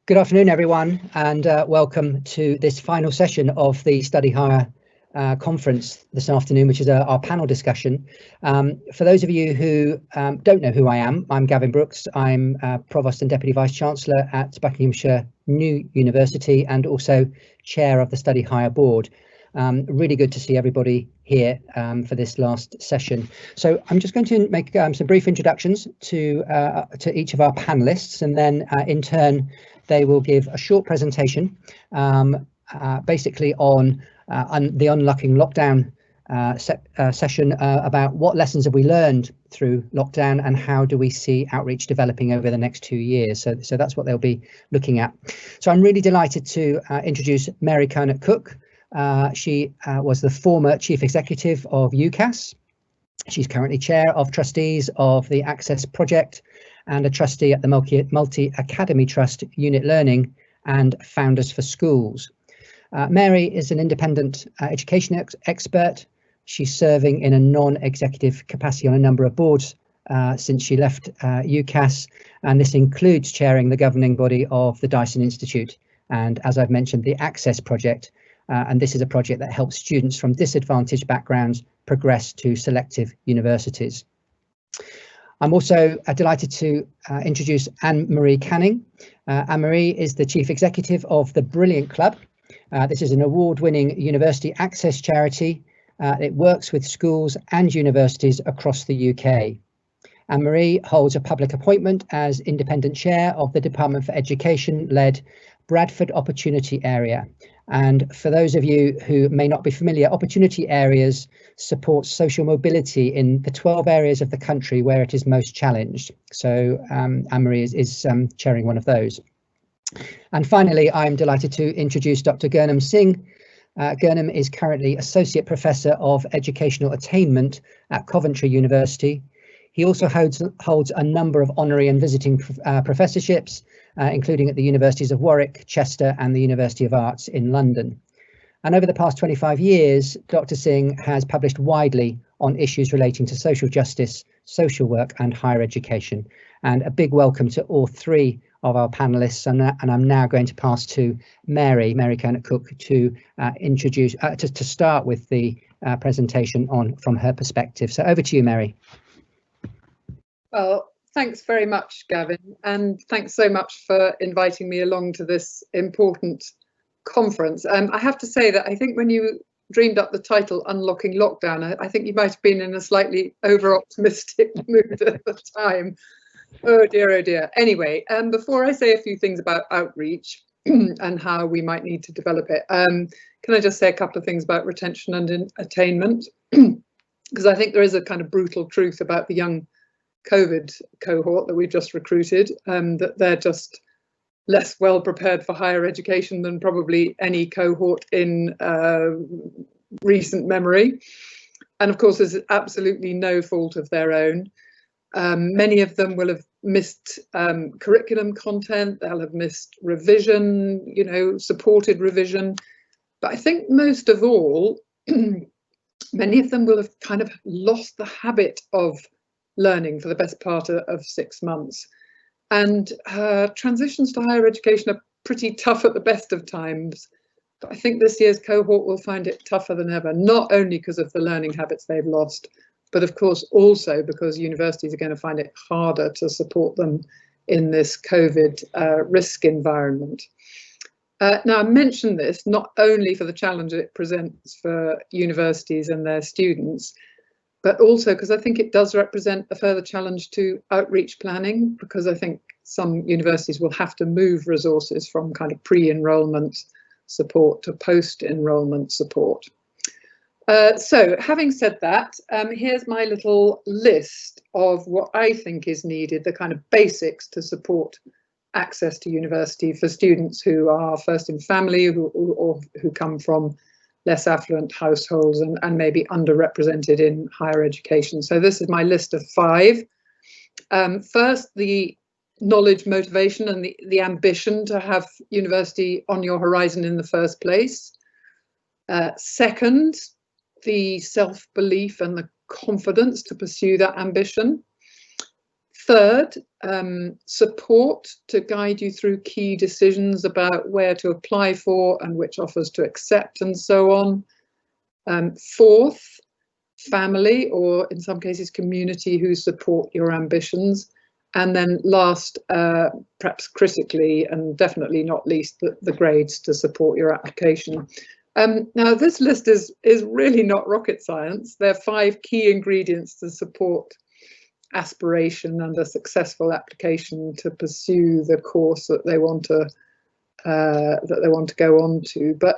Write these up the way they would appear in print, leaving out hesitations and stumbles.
Good afternoon, everyone, and welcome to this final session of the Study Hire conference this afternoon, which is our panel discussion. For those of you who don't know who I am, I'm Gavin Brooks. I'm Provost and Deputy Vice-Chancellor at Buckinghamshire New University and also Chair of the Study Hire Board. Really good to see everybody here for this last session. So I'm just going to make some brief introductions to each of our panelists, and then in turn they will give a short presentation basically on the unlocking lockdown session about what lessons have we learned through lockdown and how do we see outreach developing over the next 2 years. So that's what they'll be looking at. So I'm really delighted to introduce Mary Curnock. She was the former Chief Executive of UCAS. She's currently Chair of Trustees of the Access Project and a Trustee at the Multi-Academy Trust Unit Learning and Founders for Schools. Mary is an independent education expert. She's serving in a non-executive capacity on a number of boards since she left UCAS, and this includes chairing the governing body of the Dyson Institute and, as I've mentioned, the Access Project. And this is a project that helps students from disadvantaged backgrounds progress to selective universities. I'm also delighted to introduce Anne-Marie Canning. Anne-Marie is the Chief Executive of the Brilliant Club. This is an award-winning university access charity. It works with schools and universities across the UK. Anne-Marie holds a public appointment as Independent Chair of the Department for Education-led Bradford Opportunity Area. And for those of you who may not be familiar, Opportunity Areas support social mobility in the 12 areas of the country where it is most challenged. So Anne-Marie is chairing one of those. And finally, I'm delighted to introduce Dr. Gurnam Singh. Gurnam is currently Associate Professor of Educational Attainment at Coventry University. He also holds a number of honorary and visiting professorships, including at the Universities of Warwick, Chester and the University of Arts in London. And over the past 25 years, Dr. Singh has published widely on issues relating to social justice, social work and higher education. And a big welcome to all three of our panelists. And I'm now going to pass to Mary Curnock to introduce, to start with the presentation from her perspective. So over to you, Mary. Well, thanks very much, Gavin, and thanks so much for inviting me along to this important conference. I have to say that I think when you dreamed up the title Unlocking Lockdown, I think you might have been in a slightly over-optimistic mood at the time. Oh dear, oh dear. Anyway, before I say a few things about outreach and how we might need to develop it, can I just say a couple of things about retention and attainment? Because I think there is a kind of brutal truth about the young COVID cohort that we've just recruited, that they're just less well prepared for higher education than probably any cohort in recent memory. And of course, there's absolutely no fault of their own. Many of them will have missed curriculum content, they'll have missed revision, supported revision. But I think most of all, many of them will have kind of lost the habit of learning for the best part of 6 months. And transitions to higher education are pretty tough at the best of times. But I think this year's cohort will find it tougher than ever, not only because of the learning habits they've lost, but of course also because universities are going to find it harder to support them in this COVID risk environment. Now, I mention this not only for the challenge it presents for universities and their students, but also because I think it does represent a further challenge to outreach planning, because I think some universities will have to move resources from kind of pre-enrollment support to post-enrollment support. So having said that, here's my little list of what I think is needed, the kind of basics to support access to university for students who are first in family or who come from less affluent households and maybe underrepresented in higher education. So this is my list of 5. First, the knowledge, motivation and the ambition to have university on your horizon in the first place. Second, the self-belief and the confidence to pursue that ambition. Third, support to guide you through key decisions about where to apply for and which offers to accept and so on. Fourth, family, or in some cases community, who support your ambitions. And then last, perhaps critically and definitely not least, the grades to support your application. Now, this list is really not rocket science. There are 5 key ingredients to support aspiration and a successful application to pursue the course that they want to go on to. But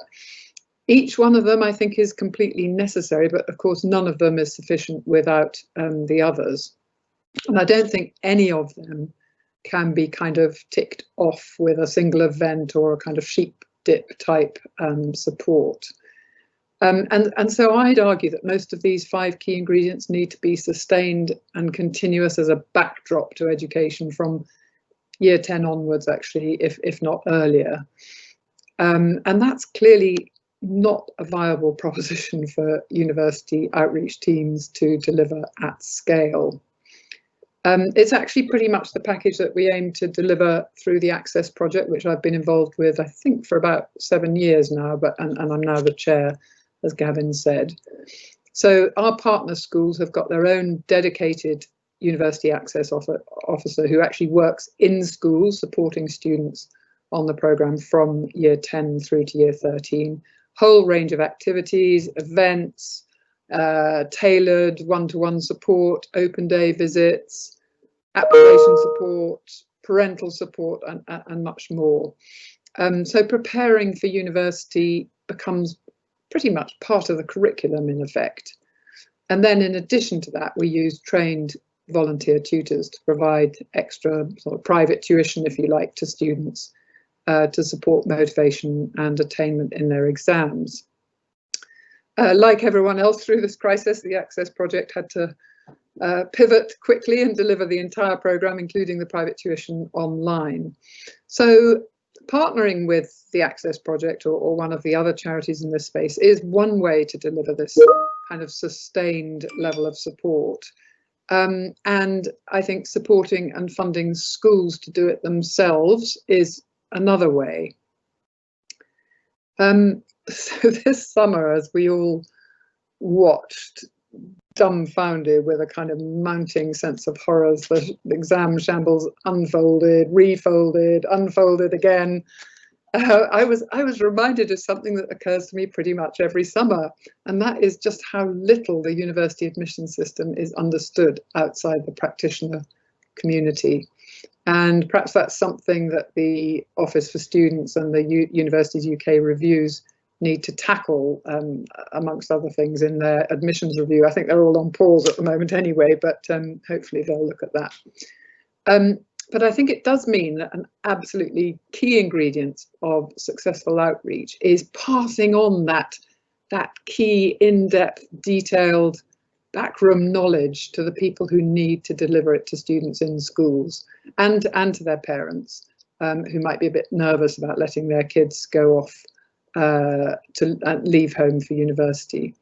each one of them, I think, is completely necessary. But of course, none of them is sufficient without the others. And I don't think any of them can be kind of ticked off with a single event or a kind of sheep dip type support. And so I'd argue that most of these 5 key ingredients need to be sustained and continuous as a backdrop to education from year 10 onwards, actually, if not earlier. And that's clearly not a viable proposition for university outreach teams to deliver at scale. It's actually pretty much the package that we aim to deliver through the Access project, which I've been involved with, I think, for about 7 years now, and I'm now the chair, as Gavin said. So our partner schools have got their own dedicated university access officer who actually works in schools supporting students on the programme from year 10 through to year 13. Whole range of activities, events, tailored one-to-one support, open day visits, application support, parental support, and much more. So preparing for university becomes pretty much part of the curriculum, in effect. And then in addition to that, we use trained volunteer tutors to provide extra sort of private tuition, if you like, to students to support motivation and attainment in their exams. Like everyone else through this crisis, the Access project had to pivot quickly and deliver the entire programme, including the private tuition, online. So partnering with the Access project or one of the other charities in this space is one way to deliver this kind of sustained level of support. And I think supporting and funding schools to do it themselves is another way. So this summer, as we all watched, dumbfounded with a kind of mounting sense of horror as the exam shambles unfolded, refolded, unfolded again, I was reminded of something that occurs to me pretty much every summer, and that is just how little the university admission system is understood outside the practitioner community. And perhaps that's something that the Office for Students and the Universities UK reviews need to tackle, amongst other things, in their admissions review. I think they're all on pause at the moment anyway, but hopefully they'll look at that. But I think it does mean that an absolutely key ingredient of successful outreach is passing on that key, in-depth, detailed, backroom knowledge to the people who need to deliver it to students in schools and to their parents, who might be a bit nervous about letting their kids go off to leave home for university.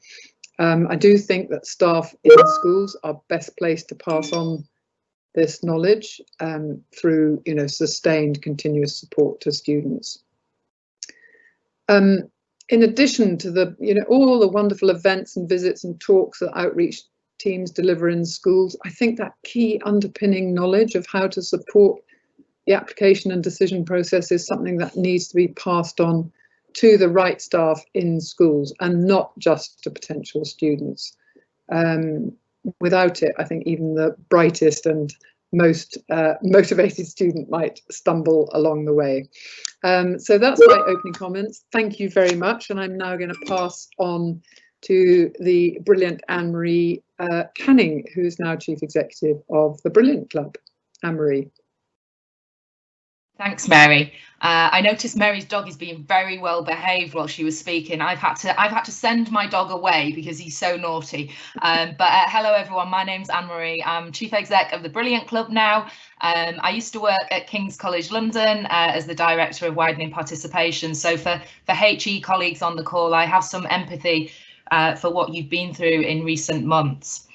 I do think that staff in schools are best placed to pass on this knowledge through, sustained continuous support to students. In addition to the, all the wonderful events and visits and talks that outreach teams deliver in schools, I think that key underpinning knowledge of how to support the application and decision process is something that needs to be passed on to the right staff in schools and not just to potential students. Without it, I think even the brightest and most motivated student might stumble along the way. So that's my opening comments. Thank you very much. And I'm now going to pass on to the brilliant Anne-Marie Canning, who's now Chief Executive of the Brilliant Club. Anne-Marie. Thanks, Mary. I noticed Mary's dog is being very well behaved while she was speaking. I've had to send my dog away because he's so naughty. But hello everyone, my name's Anne-Marie. I'm Chief Exec of the Brilliant Club now. I used to work at King's College London as the Director of Widening Participation. So for HE colleagues on the call, I have some empathy for what you've been through in recent months.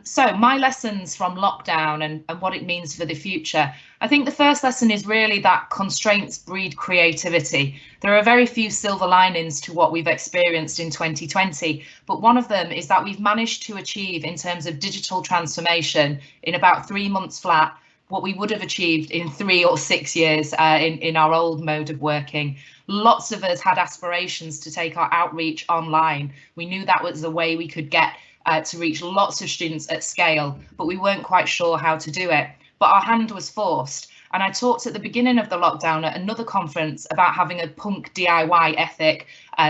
So my lessons from lockdown and what it means for the future. I think the first lesson is really that constraints breed creativity. There are very few silver linings to what we've experienced in 2020, but one of them is that we've managed to achieve, in terms of digital transformation, in about 3 months flat, what we would have achieved in 3 or 6 years in our old mode of working. Lots of us had aspirations to take our outreach online. We knew that was the way we could get to reach lots of students at scale, but we weren't quite sure how to do it. But our hand was forced. And I talked at the beginning of the lockdown at another conference about having a punk DIY ethic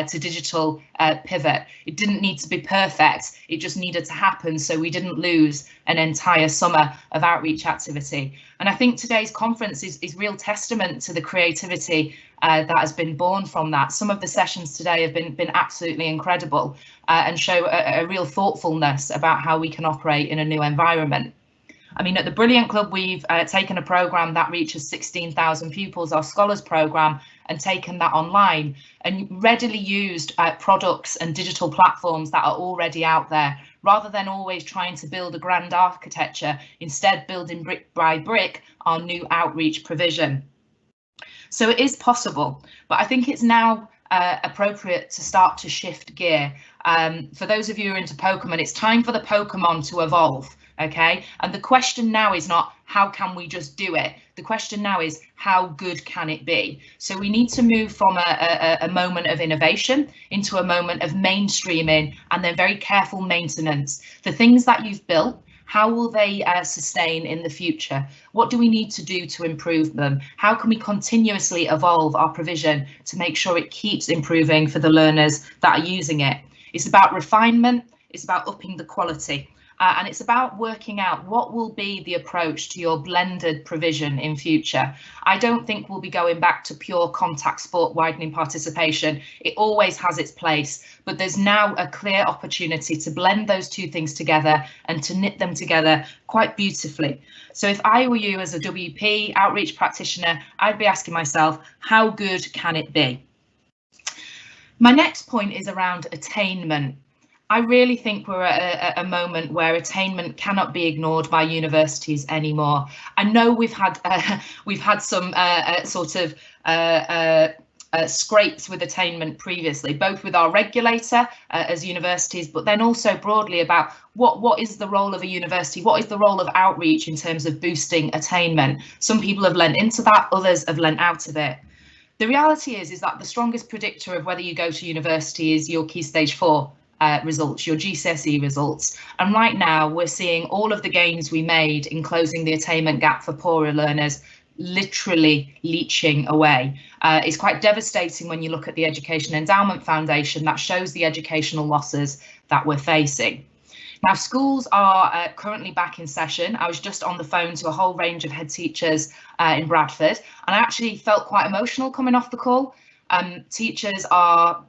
to digital pivot. It didn't need to be perfect, it just needed to happen so we didn't lose an entire summer of outreach activity. And I think today's conference is real testament to the creativity that has been born from that. Some of the sessions today have been absolutely incredible and show a real thoughtfulness about how we can operate in a new environment. I mean, at the Brilliant Club, we've taken a programme that reaches 16,000 pupils, our Scholars programme, and taken that online and readily used products and digital platforms that are already out there, rather than always trying to build a grand architecture, instead building brick by brick our new outreach provision. So it is possible, but I think it's now appropriate to start to shift gear. For those of you who are into Pokemon, it's time for the Pokemon to evolve. Okay, and the question now is not how can we just do it? The question now is how good can it be? So we need to move from a moment of innovation into a moment of mainstreaming and then very careful maintenance. The things that you've built, how will they sustain in the future? What do we need to do to improve them? How can we continuously evolve our provision to make sure it keeps improving for the learners that are using it? It's about refinement, it's about upping the quality. And it's about working out what will be the approach to your blended provision in future. I don't think we'll be going back to pure contact sport widening participation. It always has its place, but there's now a clear opportunity to blend those two things together and to knit them together quite beautifully. So if I were you as a WP outreach practitioner, I'd be asking myself, how good can it be? My next point is around attainment. I really think we're at a moment where attainment cannot be ignored by universities anymore. I know we've had some sort of scrapes with attainment previously, both with our regulator as universities, but then also broadly about what is the role of a university, what is the role of outreach in terms of boosting attainment. Some people have lent into that, others have lent out of it. The reality is that the strongest predictor of whether you go to university is your Key Stage 4 results, your GCSE results. And right now we're seeing all of the gains we made in closing the attainment gap for poorer learners literally leaching away. It's quite devastating when you look at the Education Endowment Foundation that shows the educational losses that we're facing. Now, schools are currently back in session. I was just on the phone to a whole range of head teachers in Bradford, and I actually felt quite emotional coming off the call. Teachers are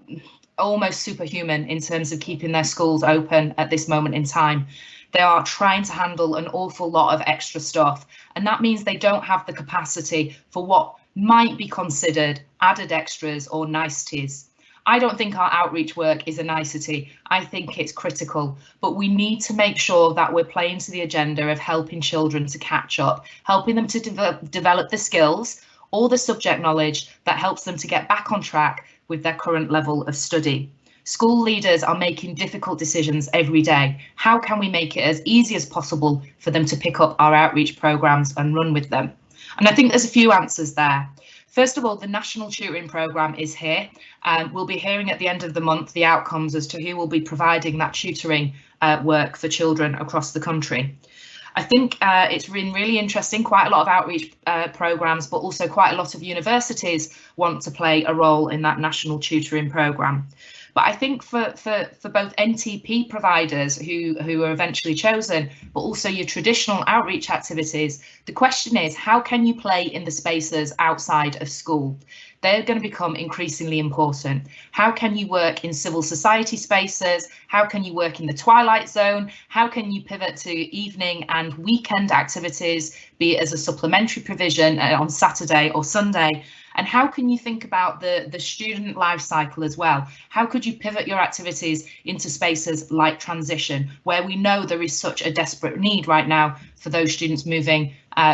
almost superhuman in terms of keeping their schools open at this moment in time. They are trying to handle an awful lot of extra stuff, and that means they don't have the capacity for what might be considered added extras or niceties. I don't think our outreach work is a nicety. I think it's critical, but we need to make sure that we're playing to the agenda of helping children to catch up, helping them to develop the skills or the subject knowledge that helps them to get back on track with their current level of study. School leaders are making difficult decisions every day. How can we make it as easy as possible for them to pick up our outreach programmes and run with them? And I think there's a few answers there. First of all, the National Tutoring Programme is here. We'll be hearing at the end of the month the outcomes as to who will be providing that tutoring work for children across the country. I think it's been really interesting, quite a lot of outreach programmes, but also quite a lot of universities want to play a role in that National Tutoring Programme. But I think for both NTP providers who are eventually chosen, but also your traditional outreach activities, the question is, how can you play in the spaces outside of school? They're going to become increasingly important. How can you work in civil society spaces? How can you work in the twilight zone? How can you pivot to evening and weekend activities, be it as a supplementary provision on Saturday or Sunday? And how can you think about the student life cycle as well? How could you pivot your activities into spaces like transition, where we know there is such a desperate need right now for those students moving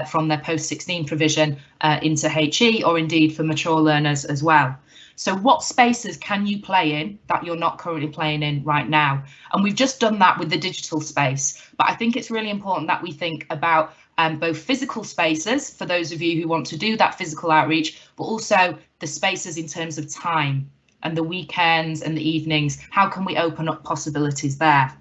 from their post-16 provision into HE, or indeed for mature learners as well? So what spaces can you play in that you're not currently playing in right now? And we've just done that with the digital space, but I think it's really important that we think about both physical spaces for those of you who want to do that physical outreach, but also the spaces in terms of time and the weekends and the evenings. How can we open up possibilities there?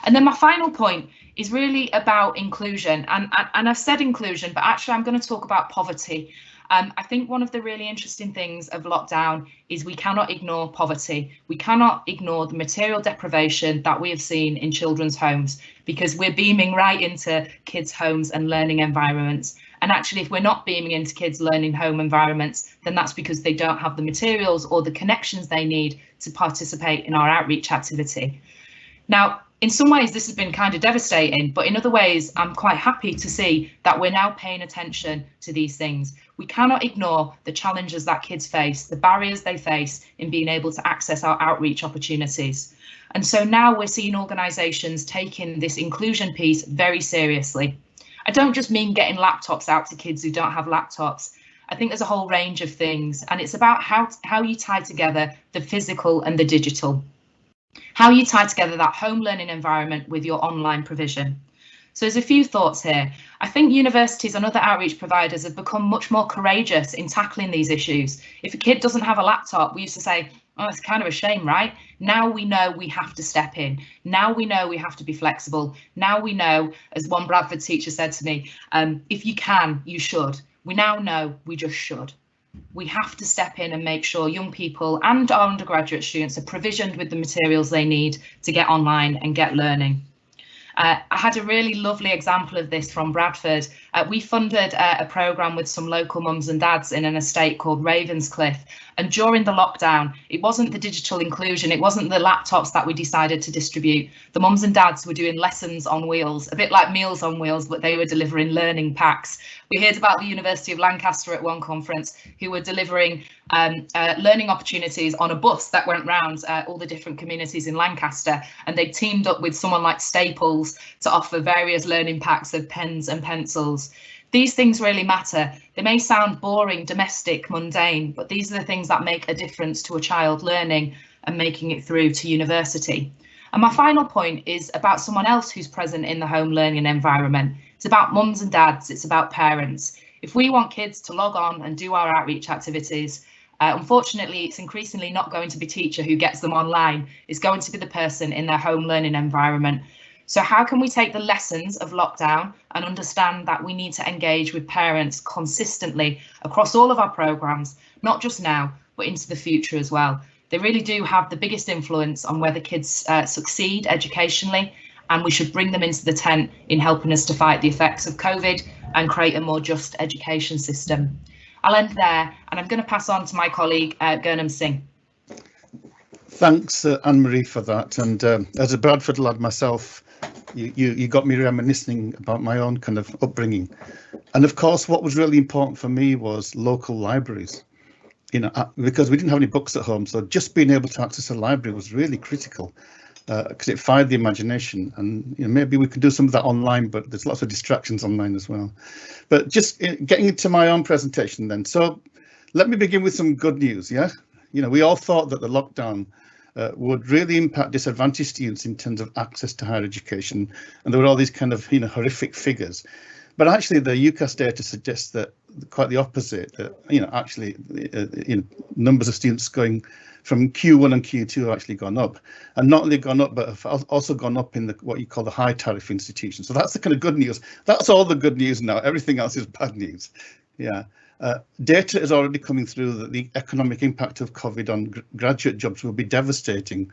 And then my final point is really about inclusion, and I've said inclusion, but actually I'm going to talk about poverty. I think one of the really interesting things of lockdown is we cannot ignore poverty. We cannot ignore the material deprivation that we have seen in children's homes, because we're beaming right into kids' homes and learning environments. And actually, if we're not beaming into kids' learning home environments, then that's because they don't have the materials or the connections they need to participate in our outreach activity. Now, in some ways, this has been kind of devastating, but in other ways, I'm quite happy to see that we're now paying attention to these things. We cannot ignore the challenges that kids face, the barriers they face in being able to access our outreach opportunities. And so now we're seeing organisations taking this inclusion piece very seriously. I don't just mean getting laptops out to kids who don't have laptops. I think there's a whole range of things, and it's about how you tie together the physical and the digital. How you tie together that home learning environment with your online provision. So there's a few thoughts here. I think universities and other outreach providers have become much more courageous in tackling these issues. If a kid doesn't have a laptop, we used to say, oh, it's kind of a shame, right? Now we know we have to step in. Now we know we have to be flexible. Now we know, as one Bradford teacher said to me, if you can, you should. We now know we just should. We have to step in and make sure young people and our undergraduate students are provisioned with the materials they need to get online and get learning. I had a really lovely example of this from Bradford. We funded a programme with some local mums and dads in an estate called Ravenscliffe. And during the lockdown, it wasn't the digital inclusion, it wasn't the laptops that we decided to distribute. The mums and dads were doing lessons on wheels, a bit like Meals on Wheels, but they were delivering learning packs. We heard about the University of Lancaster at one conference, who were delivering learning opportunities on a bus that went round all the different communities in Lancaster, and they teamed up with someone like Staples to offer various learning packs of pens and pencils. These things really matter. They may sound boring, domestic, mundane, but these are the things that make a difference to a child learning and making it through to university. And my final point is about someone else who's present in the home learning environment. It's about mums and dads, it's about parents. If we want kids to log on and do our outreach activities, unfortunately, it's increasingly not going to be teacher who gets them online. It's going to be the person in their home learning environment. So how can we take the lessons of lockdown and understand that we need to engage with parents consistently across all of our programmes, not just now, but into the future as well? They really do have the biggest influence on whether kids succeed educationally, and we should bring them into the tent in helping us to fight the effects of COVID and create a more just education system. I'll end there, and I'm going to pass on to my colleague, Gurnam Singh. Thanks, Anne-Marie, for that. And as a Bradford lad myself, you got me reminiscing about my own kind of upbringing. And of course, what was really important for me was local libraries, you know, because we didn't have any books at home. So just being able to access a library was really critical, because it fired the imagination. And you know, maybe we could do some of that online, but there's lots of distractions online as well. But just getting into my own presentation then. So let me begin with some good news. Yeah, you know, we all thought that the lockdown would really impact disadvantaged students in terms of access to higher education, and there were all these kind of, you know, horrific figures. But actually, the UCAS data suggests that quite the opposite. That, you know, actually, you know, numbers of students going from Q1 and Q2 have actually gone up, and not only gone up, but have also gone up in the what you call the high tariff institutions. So that's the kind of good news. That's all the good news now. Everything else is bad news. Yeah. Data is already coming through that the economic impact of COVID on graduate jobs will be devastating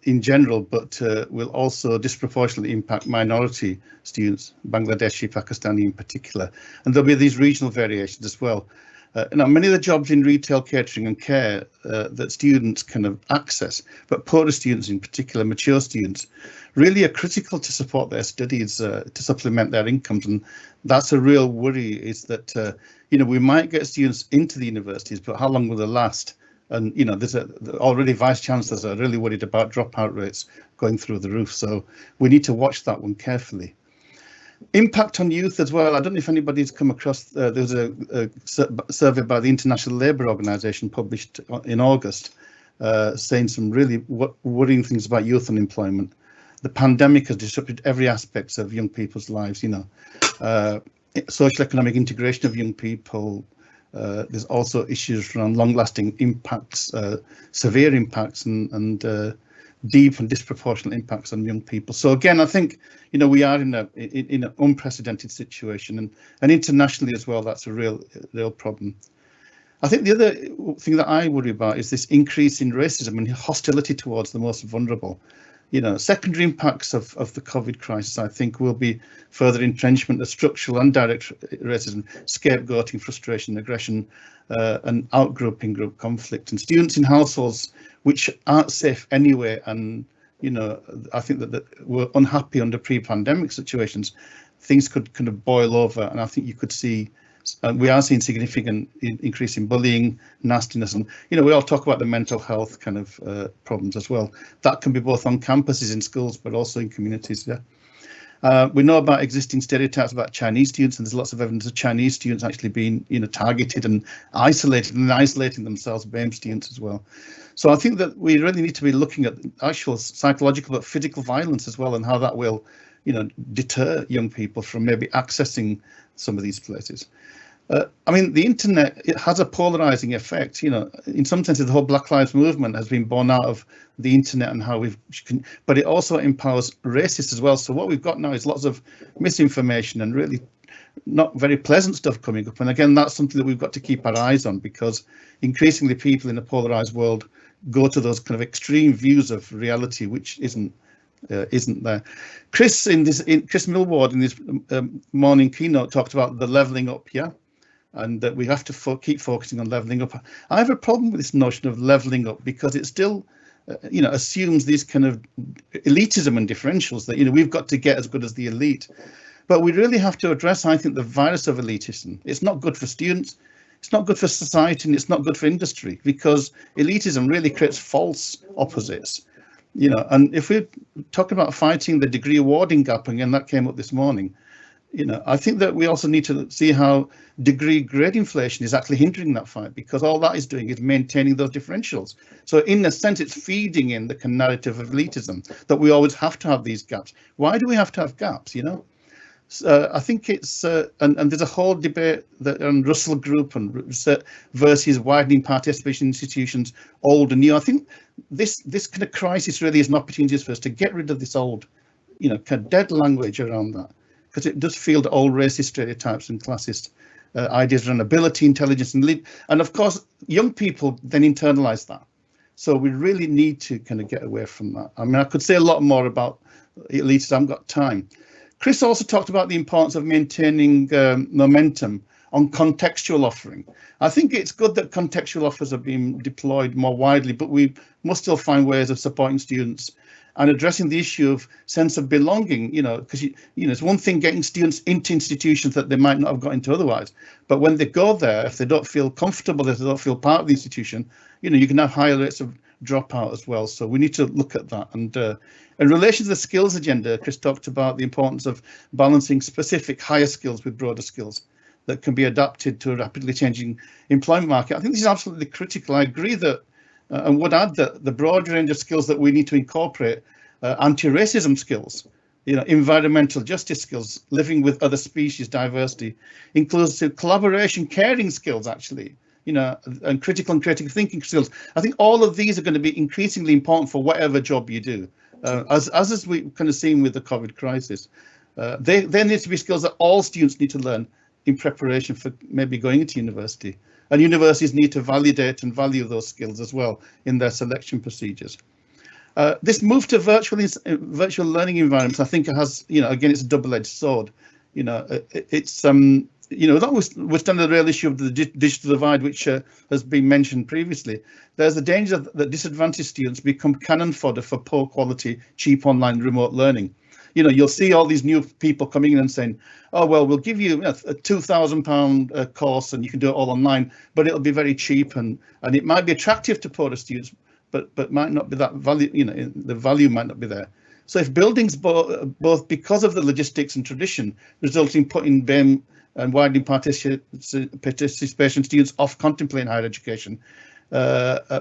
in general, but will also disproportionately impact minority students, Bangladeshi, Pakistani in particular. And there'll be these regional variations as well. Many of the jobs in retail, catering and care that students kind of access, but poorer students in particular, mature students, really are critical to support their studies, to supplement their incomes. And that's a real worry, is that, we might get students into the universities, but how long will they last? And, there's already vice chancellors are really worried about dropout rates going through the roof. So we need to watch that one carefully. Impact on youth as well. I don't know if anybody's come across, there was a survey by the International Labour Organization published in August, saying some really worrying things about youth unemployment. The pandemic has disrupted every aspect of young people's lives, social economic integration of young people. There's also issues around long-lasting impacts, severe impacts, and deep and disproportionate impacts on young people. So again, I think we are in an unprecedented situation, and internationally as well. That's a real problem. I think the other thing that I worry about is this increase in racism and hostility towards the most vulnerable. Secondary impacts of the COVID crisis, I think, will be further entrenchment of structural and direct racism, scapegoating, frustration, aggression, and outgrouping group conflict, and students in households which aren't safe anyway. And I think that we're unhappy under pre-pandemic situations. Things could kind of boil over, and I think you could see. We are seeing significant increase in bullying, nastiness, and we all talk about the mental health kind of problems as well. That can be both on campuses in schools, but also in communities. Yeah, we know about existing stereotypes about Chinese students, and there's lots of evidence of Chinese students actually being targeted and isolating themselves, BAME students as well. So I think that we really need to be looking at actual psychological but physical violence as well, and how that will deter young people from maybe accessing some of these places. The internet, it has a polarizing effect. In some senses, the whole Black Lives Movement has been born out of the internet and how but it also empowers racists as well. So what we've got now is lots of misinformation and really not very pleasant stuff coming up. And again, that's something that we've got to keep our eyes on, because increasingly people in a polarized world go to those kind of extreme views of reality, which isn't there. Chris Millward in this morning keynote talked about the levelling up, and that we have to keep focusing on levelling up. I have a problem with this notion of levelling up, because it still assumes these kind of elitism and differentials that we've got to get as good as the elite. But we really have to address, I think, the virus of elitism. It's not good for students, it's not good for society, and it's not good for industry, because elitism really creates false opposites. And if we're talking about fighting the degree awarding gap, again, that came up this morning, I think that we also need to see how degree grade inflation is actually hindering that fight, because all that is doing is maintaining those differentials. So in a sense, it's feeding in the narrative of elitism that we always have to have these gaps. Why do we have to have gaps? I think it's and there's a whole debate that on Russell Group and versus widening participation institutions, old and new. I think this kind of crisis really is an opportunity for us to get rid of this old, kind of dead language around that, because it does field old racist stereotypes and classist ideas around ability, intelligence, and lead. And of course, young people then internalize that. So we really need to kind of get away from that. I could say a lot more about elitism. I haven't got time. Chris also talked about the importance of maintaining momentum on contextual offering. I think it's good that contextual offers are being deployed more widely, but we must still find ways of supporting students and addressing the issue of sense of belonging, because it's one thing getting students into institutions that they might not have got into otherwise. But when they go there, if they don't feel comfortable, if they don't feel part of the institution, you can have higher rates of dropout as well. So we need to look at that. And in relation to the skills agenda, Chris talked about the importance of balancing specific higher skills with broader skills that can be adapted to a rapidly changing employment market. I think this is absolutely critical. I agree that, and would add that the broad range of skills that we need to incorporate, anti-racism skills, environmental justice skills, living with other species, diversity, inclusive collaboration, caring skills, actually, and critical and creative thinking skills. I think all of these are going to be increasingly important for whatever job you do, as we kind of seen with the COVID crisis. There needs to be skills that all students need to learn in preparation for maybe going into university, and universities need to validate and value those skills as well in their selection procedures. This move to virtual learning environments, I think it has, again, it's a double-edged sword. It's notwithstanding the real issue of the digital divide, which has been mentioned previously, there's a danger that disadvantaged students become cannon fodder for poor quality, cheap online remote learning. You'll see all these new people coming in and saying, oh, well, we'll give you a £2,000 course and you can do it all online, but it'll be very cheap and it might be attractive to poorer students, but might not be that value, the value might not be there. So if buildings both because of the logistics and tradition result in putting BEM and widening participation students off contemplating higher education,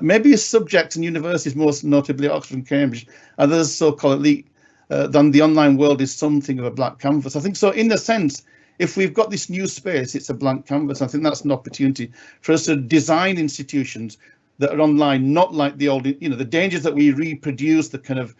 maybe as subjects and universities, most notably Oxford and Cambridge, others so-called elite, then the online world is something of a blank canvas. I think so. In a sense, if we've got this new space, it's a blank canvas. I think that's an opportunity for us to design institutions that are online, not like the old, the dangers that we reproduce, the kind of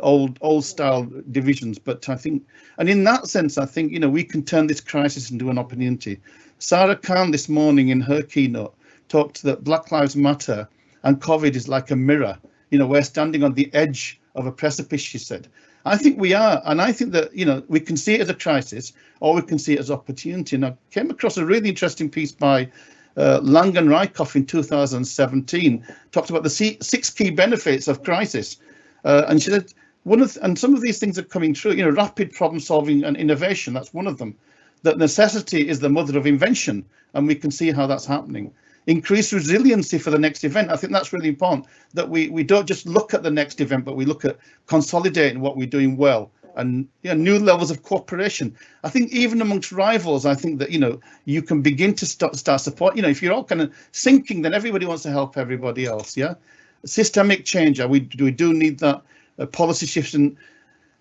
old style divisions. But I think, and in that sense, I think, we can turn this crisis into an opportunity. Sarah Khan this morning in her keynote talked that Black Lives Matter and COVID is like a mirror. We're standing on the edge of a precipice, she said. I think we are, and I think that we can see it as a crisis, or we can see it as opportunity. And I came across a really interesting piece by Lang and Rykoff in 2017, talked about the 6 key benefits of crisis, and she said and some of these things are coming true. Rapid problem solving and innovation, that's one of them. That necessity is the mother of invention, and we can see how that's happening. Increase resiliency for the next event. I think that's really important, that we don't just look at the next event, but we look at consolidating what we're doing well, and new levels of cooperation. I think even amongst rivals, I think that you can begin to start support. If you're all kind of sinking, then everybody wants to help everybody else. Systemic change. We do need that policy shift and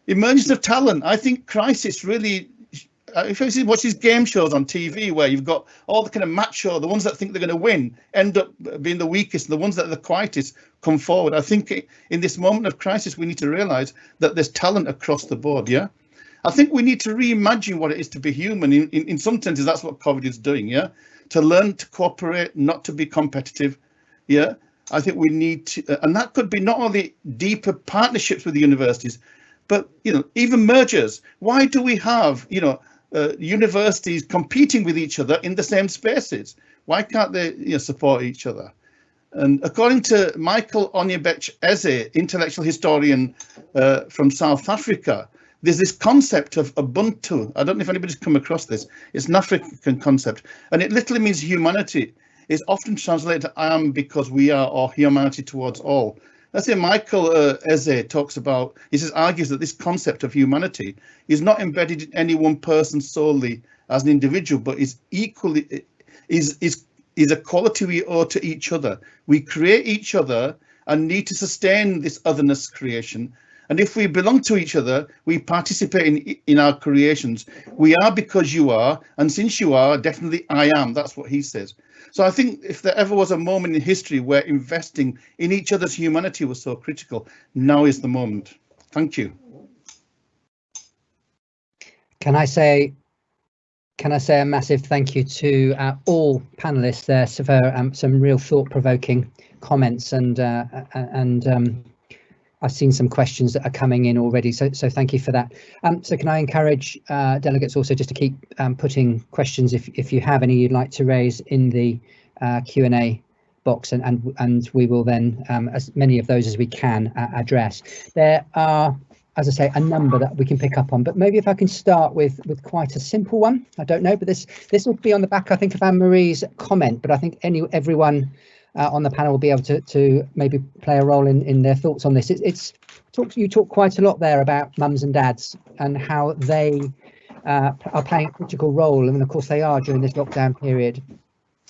emergence of talent. I think crisis really. If you watch these game shows on TV where you've got all the kind of macho, the ones that think they're going to win end up being the weakest, and the ones that are the quietest come forward. I think in this moment of crisis, we need to realise that there's talent across the board. I think we need to reimagine what it is to be human. In some senses, that's what COVID is doing. To learn to cooperate, not to be competitive. I think we need to, and that could be not only deeper partnerships with the universities, but even mergers. Why do we have universities competing with each other in the same spaces? Why can't they support each other? And according to Michael Onyebech Eze, intellectual historian from South Africa, there's this concept of Ubuntu. I don't know if anybody's come across this. It's an African concept, and it literally means humanity. It's often translated to I am because we are, or humanity towards all. Let's say Michael Eze talks about, argues that this concept of humanity is not embedded in any one person solely as an individual, but is equally, is a quality we owe to each other. We create each other and need to sustain this otherness creation. And if we belong to each other, we participate in our creations. We are because you are, and since you are, definitely I am. That's what he says. So I think if there ever was a moment in history where investing in each other's humanity was so critical, now is the moment. Thank you. Can I say a massive thank you to all panelists there for some real thought-provoking comments, and I've seen some questions that are coming in already, so thank you for that. So can I encourage delegates also just to keep putting questions if you have any you'd like to raise in the Q&A box, and we will then as many of those as we can address. There are, as I say, a number that we can pick up on, but maybe if I can start with quite a simple one. I don't know, but this will be on the back, I think, of Anne-Marie's comment, but I think everyone on the panel will be able to maybe play a role in their thoughts on this. You talk quite a lot there about mums and dads and how they are playing a critical role, and of course they are during this lockdown period.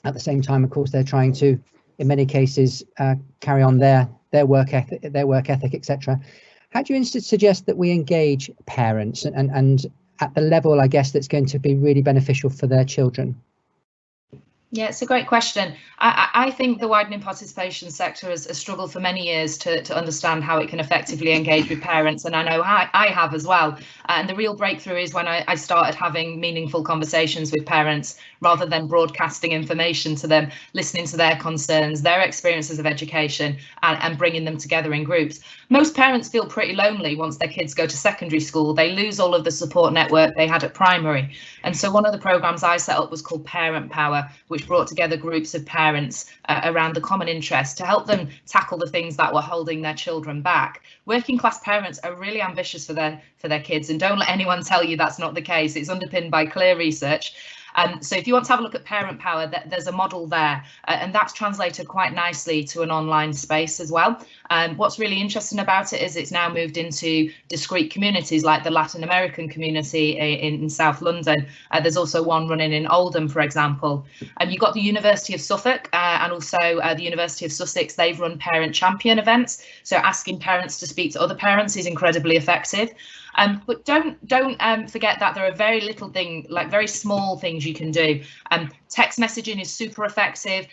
At the same time, of course, they're trying to, in many cases, carry on their work ethic, etc. How do you suggest that we engage parents and at the level, I guess, that's going to be really beneficial for their children? Yeah, it's a great question. I think the widening participation sector has struggled for many years to understand how it can effectively engage with parents, and I know I have as well. And the real breakthrough is when I started having meaningful conversations with parents rather than broadcasting information to them, listening to their concerns, their experiences of education, and bringing them together in groups. Most parents feel pretty lonely once their kids go to secondary school. They lose all of the support network they had at primary. And so one of the programmes I set up was called Parent Power, which brought together groups of parents around the common interest to help them tackle the things that were holding their children back. Working class parents are really ambitious for their kids, and don't let anyone tell you that's not the case. It's underpinned by clear research. So if you want to have a look at Parent Power, there's a model there, and that's translated quite nicely to an online space as well. What's really interesting about it is it's now moved into discrete communities like the Latin American community in South London. There's also one running in Oldham, for example. You've got the University of Suffolk and also the University of Sussex. They've run parent champion events. So asking parents to speak to other parents is incredibly effective. But don't forget that there are very small things you can do. Text messaging is super effective.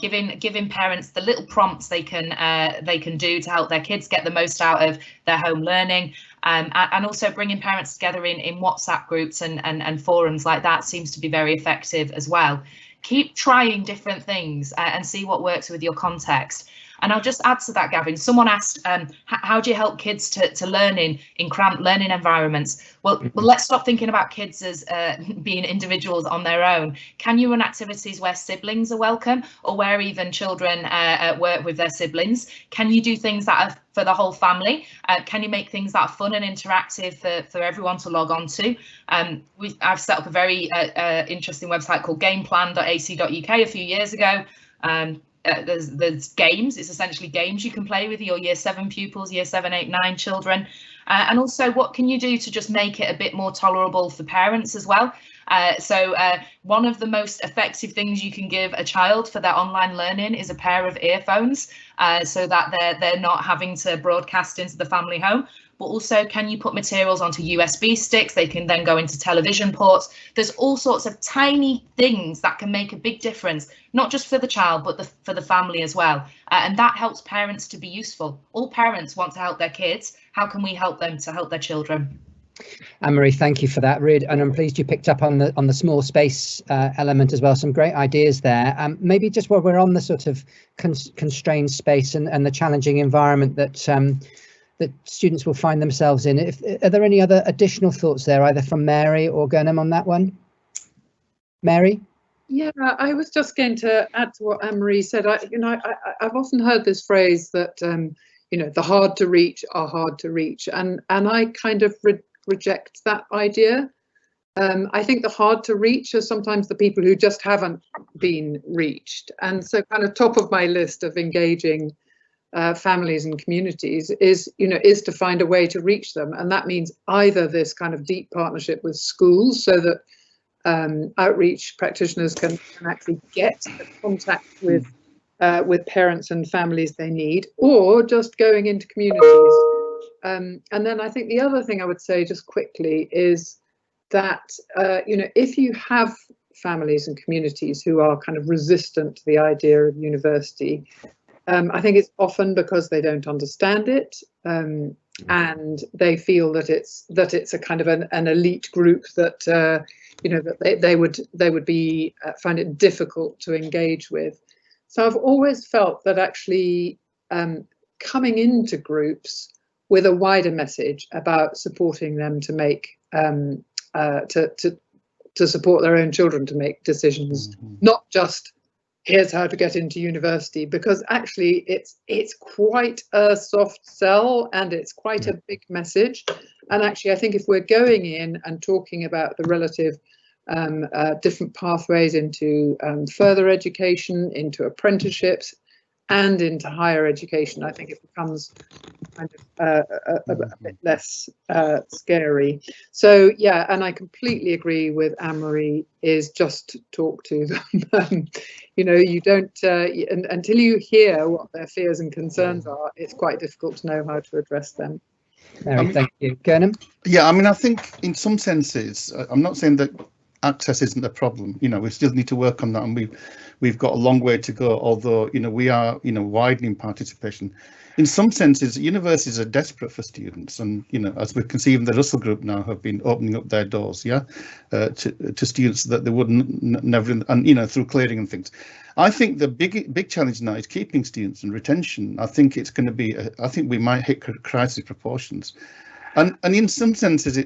Giving parents the little prompts they can do to help their kids get the most out of their home learning, and also bringing parents together in WhatsApp groups and forums like that seems to be very effective as well. Keep trying different things and see what works with your context. And I'll just add to that, Gavin. Someone asked, how do you help kids to learn in cramped learning environments? Well, let's stop thinking about kids as being individuals on their own. Can you run activities where siblings are welcome, or where even children work with their siblings? Can you do things that are for the whole family? Can you make things that are fun and interactive for everyone to log on to? I've set up a very interesting website called gameplan.ac.uk a few years ago. There's games. It's essentially games you can play with your year 7 pupils, year 7, 8, 9 children. And also, what can you do to just make it a bit more tolerable for parents as well? So one of the most effective things you can give a child for their online learning is a pair of earphones, so that they're not having to broadcast into the family home. But also, can you put materials onto USB sticks? They can then go into television ports. There's all sorts of tiny things that can make a big difference, not just for the child, but for the family as well. And that helps parents to be useful. All parents want to help their kids. How can we help them to help their children? Anne-Marie, thank you for that, Rid, and I'm pleased you picked up on the small space element as well. Some great ideas there. Maybe just while we're on the sort of constrained space and the challenging environment that students will find themselves in, are there any other additional thoughts there, either from Mary or Gurnam on that one? Mary? Yeah, I was just going to add to what Anne-Marie said. I've often heard this phrase that the hard to reach are hard to reach, and I kind of reject that idea. I think the hard to reach are sometimes the people who just haven't been reached, and so kind of top of my list of engaging families and communities is to find a way to reach them, and that means either this kind of deep partnership with schools so that outreach practitioners can actually get the contact with parents and families they need, or just going into communities. And then I think the other thing I would say just quickly is that if you have families and communities who are kind of resistant to the idea of university, I think it's often because they don't understand it, and they feel that it's a kind of an elite group that that they would be find it difficult to engage with. So I've always felt that actually coming into groups with a wider message about supporting them to make to support their own children to make decisions, not just here's how to get into university, because actually it's quite a soft sell and it's quite a big message. And actually, I think if we're going in and talking about the relative different pathways into further education, into apprenticeships, and into higher education, I think it becomes kind of a bit less scary. So yeah, and I completely agree with Anne-Marie, is just talk to them. You don't until you hear what their fears and concerns are, it's quite difficult to know how to address them. Mary, thank you. Gurnam? Yeah, I mean, I think in some senses, I'm not saying that access isn't a problem. We still need to work on that, and we've got a long way to go, although we are widening participation. In some senses, universities are desperate for students, and as we can see, even the Russell Group now have been opening up their doors, to students that they wouldn't never, and through clearing and things. I think the big challenge now is keeping students and retention. I think it's going to be. I think we might hit crisis proportions. And in some senses,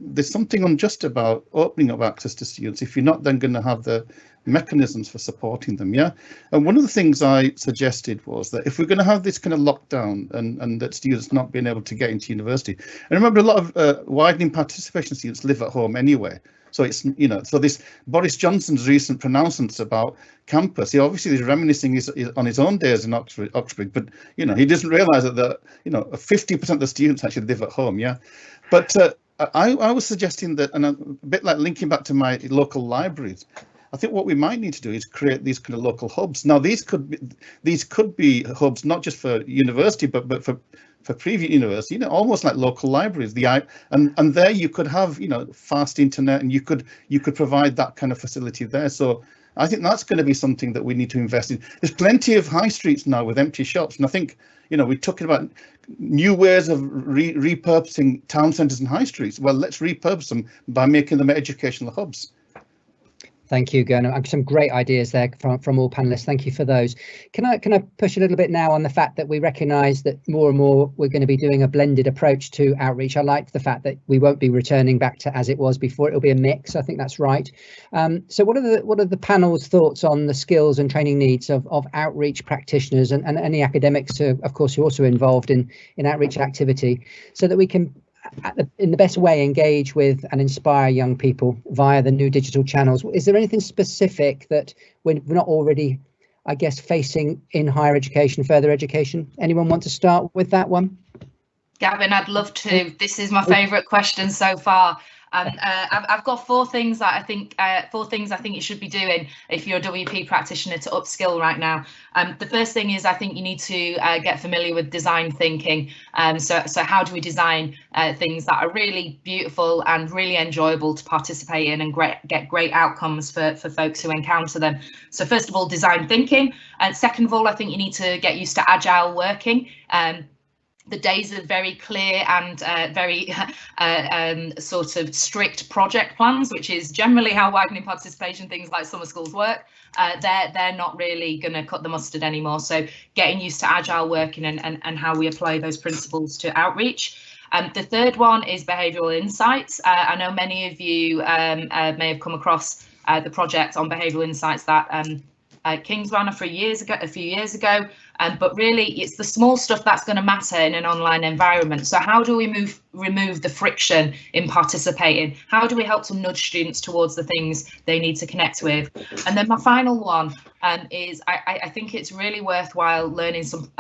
there's something unjust about opening up access to students if you're not then going to have the mechanisms for supporting them. And one of the things I suggested was that if we're going to have this kind of lockdown and that students not being able to get into university, and remember, a lot of widening participation students live at home anyway. So it's, so this Boris Johnson's recent pronouncements about campus, he obviously is reminiscing on his own days in Oxford, but he doesn't realise that 50% of the students actually live at home. But I was suggesting that, and a bit like linking back to my local libraries, I think what we might need to do is create these kind of local hubs. Now these could be hubs not just for university, but for private university, almost like local libraries. And there you could have fast internet, and you could provide that kind of facility there. So I think that's going to be something that we need to invest in. There's plenty of high streets now with empty shops, and I think we're talking about new ways of repurposing town centres and high streets. Well, let's repurpose them by making them educational hubs. Thank you, Gurnam. Some great ideas there from all panelists. Thank you for those. Can I push a little bit now on the fact that we recognise that more and more we're going to be doing a blended approach to outreach. I like the fact that we won't be returning back to as it was before. It'll be a mix. I think that's right. So what are the panel's thoughts on the skills and training needs of outreach practitioners and any academics, of course, who are also involved in outreach activity, so that we can in the best way engage with and inspire young people via the new digital channels? Is there anything specific that we're not already, I guess, facing in higher education, further education? Anyone want to start with that one? Gavin, I'd love to. This is my favourite question so far. I've got four things that I think you should be doing if you're a WP practitioner to upskill right now. The first thing is I think you need to get familiar with design thinking. So how do we design things that are really beautiful and really enjoyable to participate in and get great outcomes for folks who encounter them? So first of all, design thinking. And second of all, I think you need to get used to agile working. The days of very clear and very sort of strict project plans, which is generally how widening participation things like summer schools work, they're not really going to cut the mustard anymore. So getting used to agile working and how we apply those principles to outreach. The third one is behavioural insights. I know many of you may have come across the project on behavioural insights that King's ran a few years ago. But really, it's the small stuff that's going to matter in an online environment. So how do we remove the friction in participating? How do we help to nudge students towards the things they need to connect with? And then my final one is I think it's really worthwhile learning some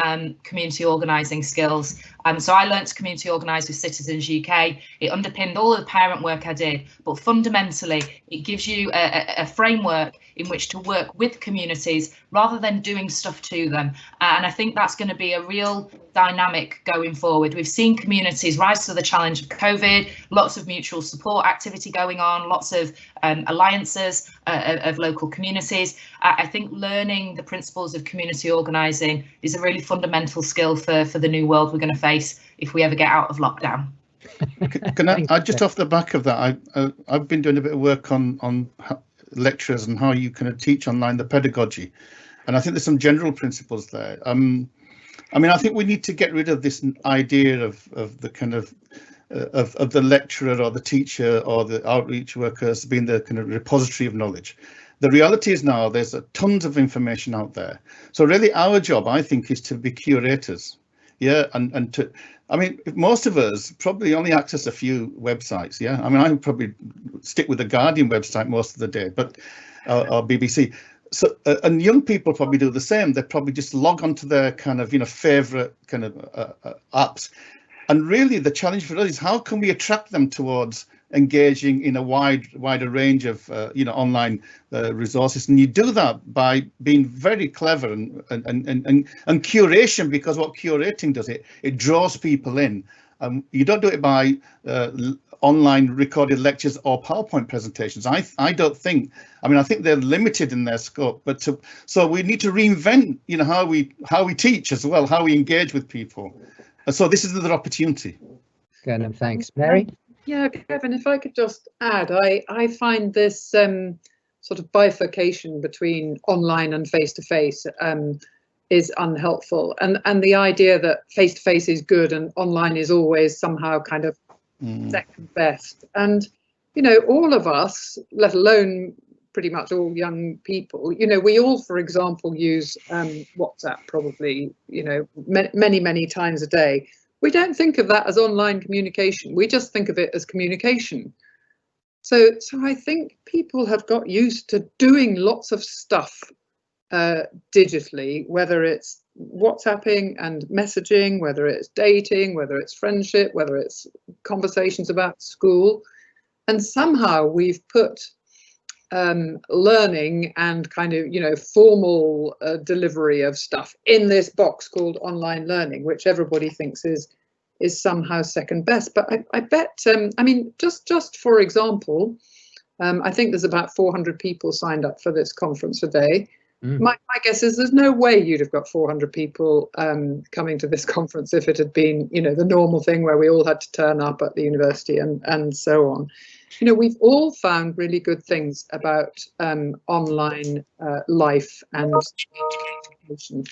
community organising skills. So I learnt to community organise with Citizens UK. It underpinned all of the parent work I did, but fundamentally it gives you a framework in which to work with communities rather than doing stuff to them. And I think that's going to be a real dynamic going forward. We've seen communities rise to the challenge of COVID, lots of mutual support activity going on, lots of alliances of local communities. I think learning the principles of community organising is a really fundamental skill for the new world we're going to face if we ever get out of lockdown. Can I just off the back of that, I've been doing a bit of work on lectures and how you kind of teach online, the pedagogy. And I think there's some general principles there. I mean, I think we need to get rid of this idea of the kind of the lecturer or the teacher or the outreach workers being the kind of repository of knowledge. The reality is now there's tons of information out there. So really our job, I think, is to be curators. Yeah, and to, I mean, most of us probably only access a few websites. Yeah, I mean, I probably stick with the Guardian website most of the day, but or BBC. So and young people probably do the same. They probably just log onto their kind of favorite kind of apps. And really, the challenge for us is how can we attract them towards engaging in a wider range of online resources, and you do that by being very clever and curation, because what curating does, it draws people in. You don't do it by online recorded lectures or PowerPoint presentations. I don't think, I mean, I think they're limited in their scope, but so we need to reinvent, you know, how we teach as well, how we engage with people. And so this is another opportunity. Gurnam, thanks. Mary? Yeah, Kevin, if I could just add, I find this sort of bifurcation between online and face-to-face is unhelpful, and the idea that face-to-face is good and online is always somehow kind of second best. And you know, all of us, let alone pretty much all young people, you know, we all, for example, use WhatsApp probably, you know, many times a day. We don't think of that as online communication. We just think of it as communication. So I think people have got used to doing lots of stuff digitally, whether it's WhatsApping and messaging, whether it's dating, whether it's friendship, whether it's conversations about school. And somehow we've put learning and kind of, you know, formal delivery of stuff in this box called online learning, which everybody thinks is somehow second best. But I bet, I mean, just for example, I think there's about 400 people signed up for this conference today. My guess is there's no way you'd have got 400 people coming to this conference if it had been, you know, the normal thing where we all had to turn up at the university and so on. You know, we've all found really good things about online life and education.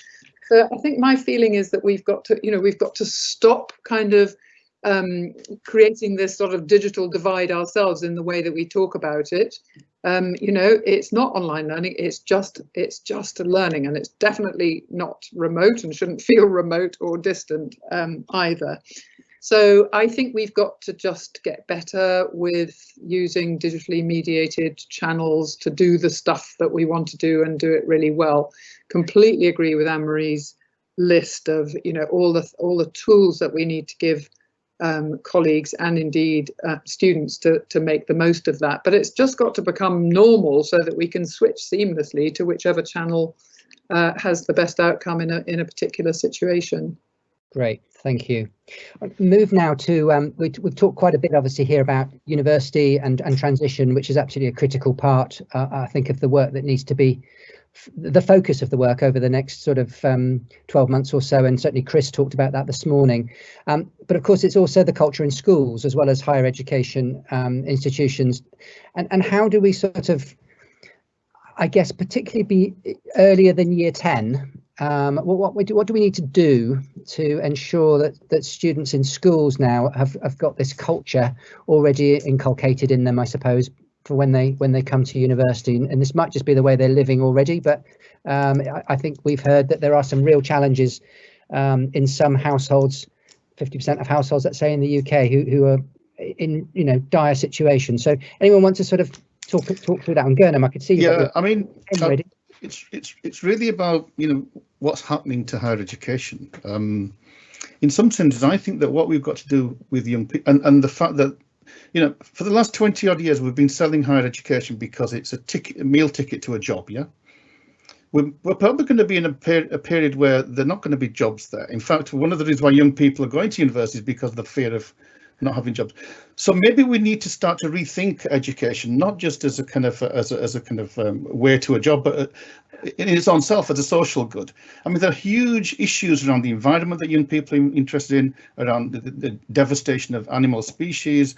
So I think my feeling is that we've got to stop kind of creating this sort of digital divide ourselves in the way that we talk about it. You know, it's not online learning, it's just learning, and it's definitely not remote and shouldn't feel remote or distant either. So I think we've got to just get better with using digitally mediated channels to do the stuff that we want to do and do it really well. Completely agree with Anne-Marie's list of, you know, all the tools that we need to give colleagues and indeed students to make the most of that. But it's just got to become normal so that we can switch seamlessly to whichever channel has the best outcome in a particular situation. Great, thank you. Move now to, we've talked quite a bit obviously here about university and transition, which is absolutely a critical part, I think, of the work that needs to be the focus of the work over the next sort of 12 months or so, and certainly Chris talked about that this morning. But of course, it's also the culture in schools as well as higher education institutions. And how do we sort of, I guess, particularly be earlier than year 10, what do we need to do to ensure that students in schools now have got this culture already inculcated in them, I suppose, for when they come to university? And this might just be the way they're living already, but I think we've heard that there are some real challenges in some households, 50% of households, let's say, in the UK, who are in, you know, dire situations. So anyone want to sort of talk through that? And Gurnam, I could see you. Yeah, I mean, it's really about, you know, what's happening to higher education. In some senses, I think that what we've got to do with young people, and the fact that, you know, for the last 20 odd years, we've been selling higher education because it's a meal ticket to a job. Yeah, we're probably going to be in a period where there are not going to be jobs there. In fact, one of the reasons why young people are going to university is because of the fear of not having jobs. So maybe we need to start to rethink education, not just as a kind of way to a job, but in its own self as a social good. I mean, there are huge issues around the environment that young people are interested in, around the devastation of animal species,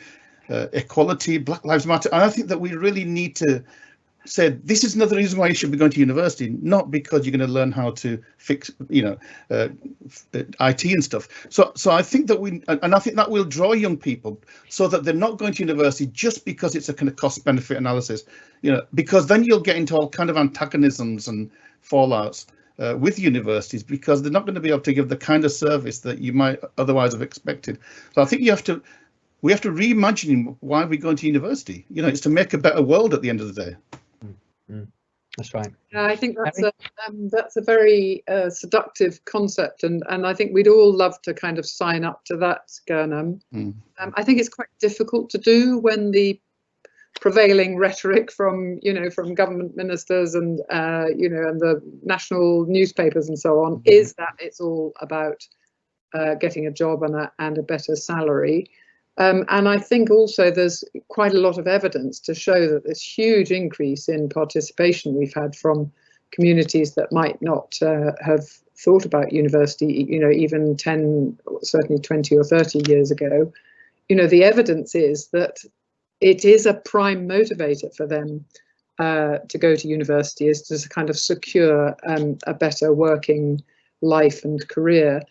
equality, Black Lives Matter. And I think that we really need to say this is another reason why you should be going to university, not because you're going to learn how to fix, you know, IT and stuff. So I think that I think that will draw young people so that they're not going to university just because it's a kind of cost benefit analysis, you know, because then you'll get into all kind of antagonisms and fallouts with universities, because they're not going to be able to give the kind of service that you might otherwise have expected. So I think we have to reimagine why we're going to university. You know, it's to make a better world at the end of the day. That's right. Yeah, I think that's a very seductive concept, and I think we'd all love to kind of sign up to that, Gurnam. I think it's quite difficult to do when the prevailing rhetoric from government ministers and and the national newspapers and so on is that it's all about getting a job and a better salary. And I think also there's quite a lot of evidence to show that this huge increase in participation we've had from communities that might not have thought about university, even 10, certainly 20 or 30 years ago, the evidence is that it is a prime motivator for them to go to university, is to kind of secure a better working life and career.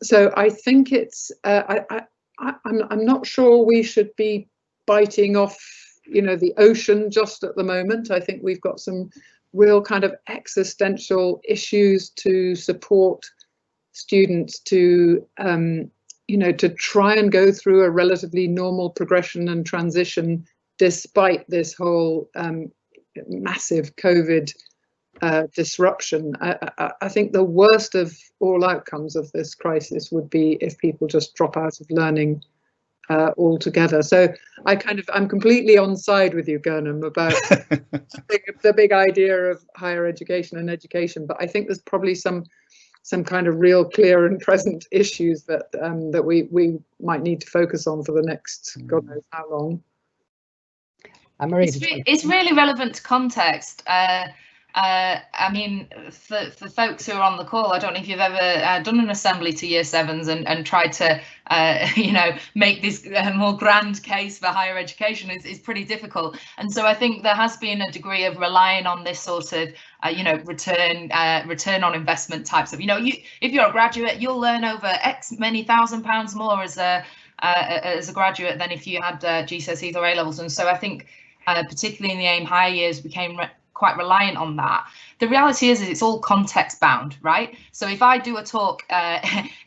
So I think it's, I'm not sure we should be biting off, the ocean just at the moment. I think we've got some real kind of existential issues to support students to, to try and go through a relatively normal progression and transition despite this whole massive COVID disruption. I think the worst of all outcomes of this crisis would be if people just drop out of learning altogether. So I'm completely on side with you, Gurnam, about the big idea of higher education and education, but I think there's probably some kind of real clear and present issues that that we might need to focus on for the next God knows how long. Marie, it's really relevant to context. I mean, for folks who are on the call, I don't know if you've ever done an assembly to year sevens and tried to, make this more grand case for higher education is pretty difficult. And so I think there has been a degree of relying on this sort of, return on investment types of, if you're a graduate, you'll learn over X many £1,000s more as a graduate than if you had GCSEs or A-levels. And so I think particularly in the AIM higher years became quite reliant on that. The reality is it's all context bound, right? So if I do a talk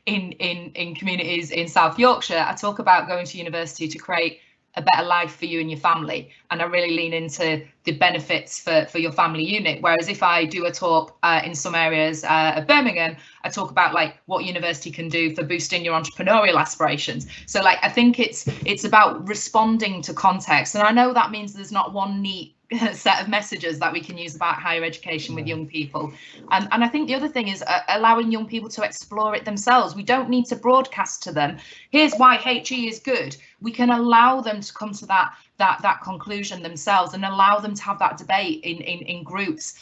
in communities in South Yorkshire, I talk about going to university to create a better life for you and your family, and I really lean into the benefits for your family unit. Whereas if I do a talk in some areas of Birmingham, I talk about like what university can do for boosting your entrepreneurial aspirations. So like I think it's about responding to context, and I know that means there's not one neat set of messages that we can use about higher education with young people, and I think the other thing is allowing young people to explore it themselves. We don't need to broadcast to them, here's why HE is good. We can allow them to come to that conclusion themselves and allow them to have that debate in groups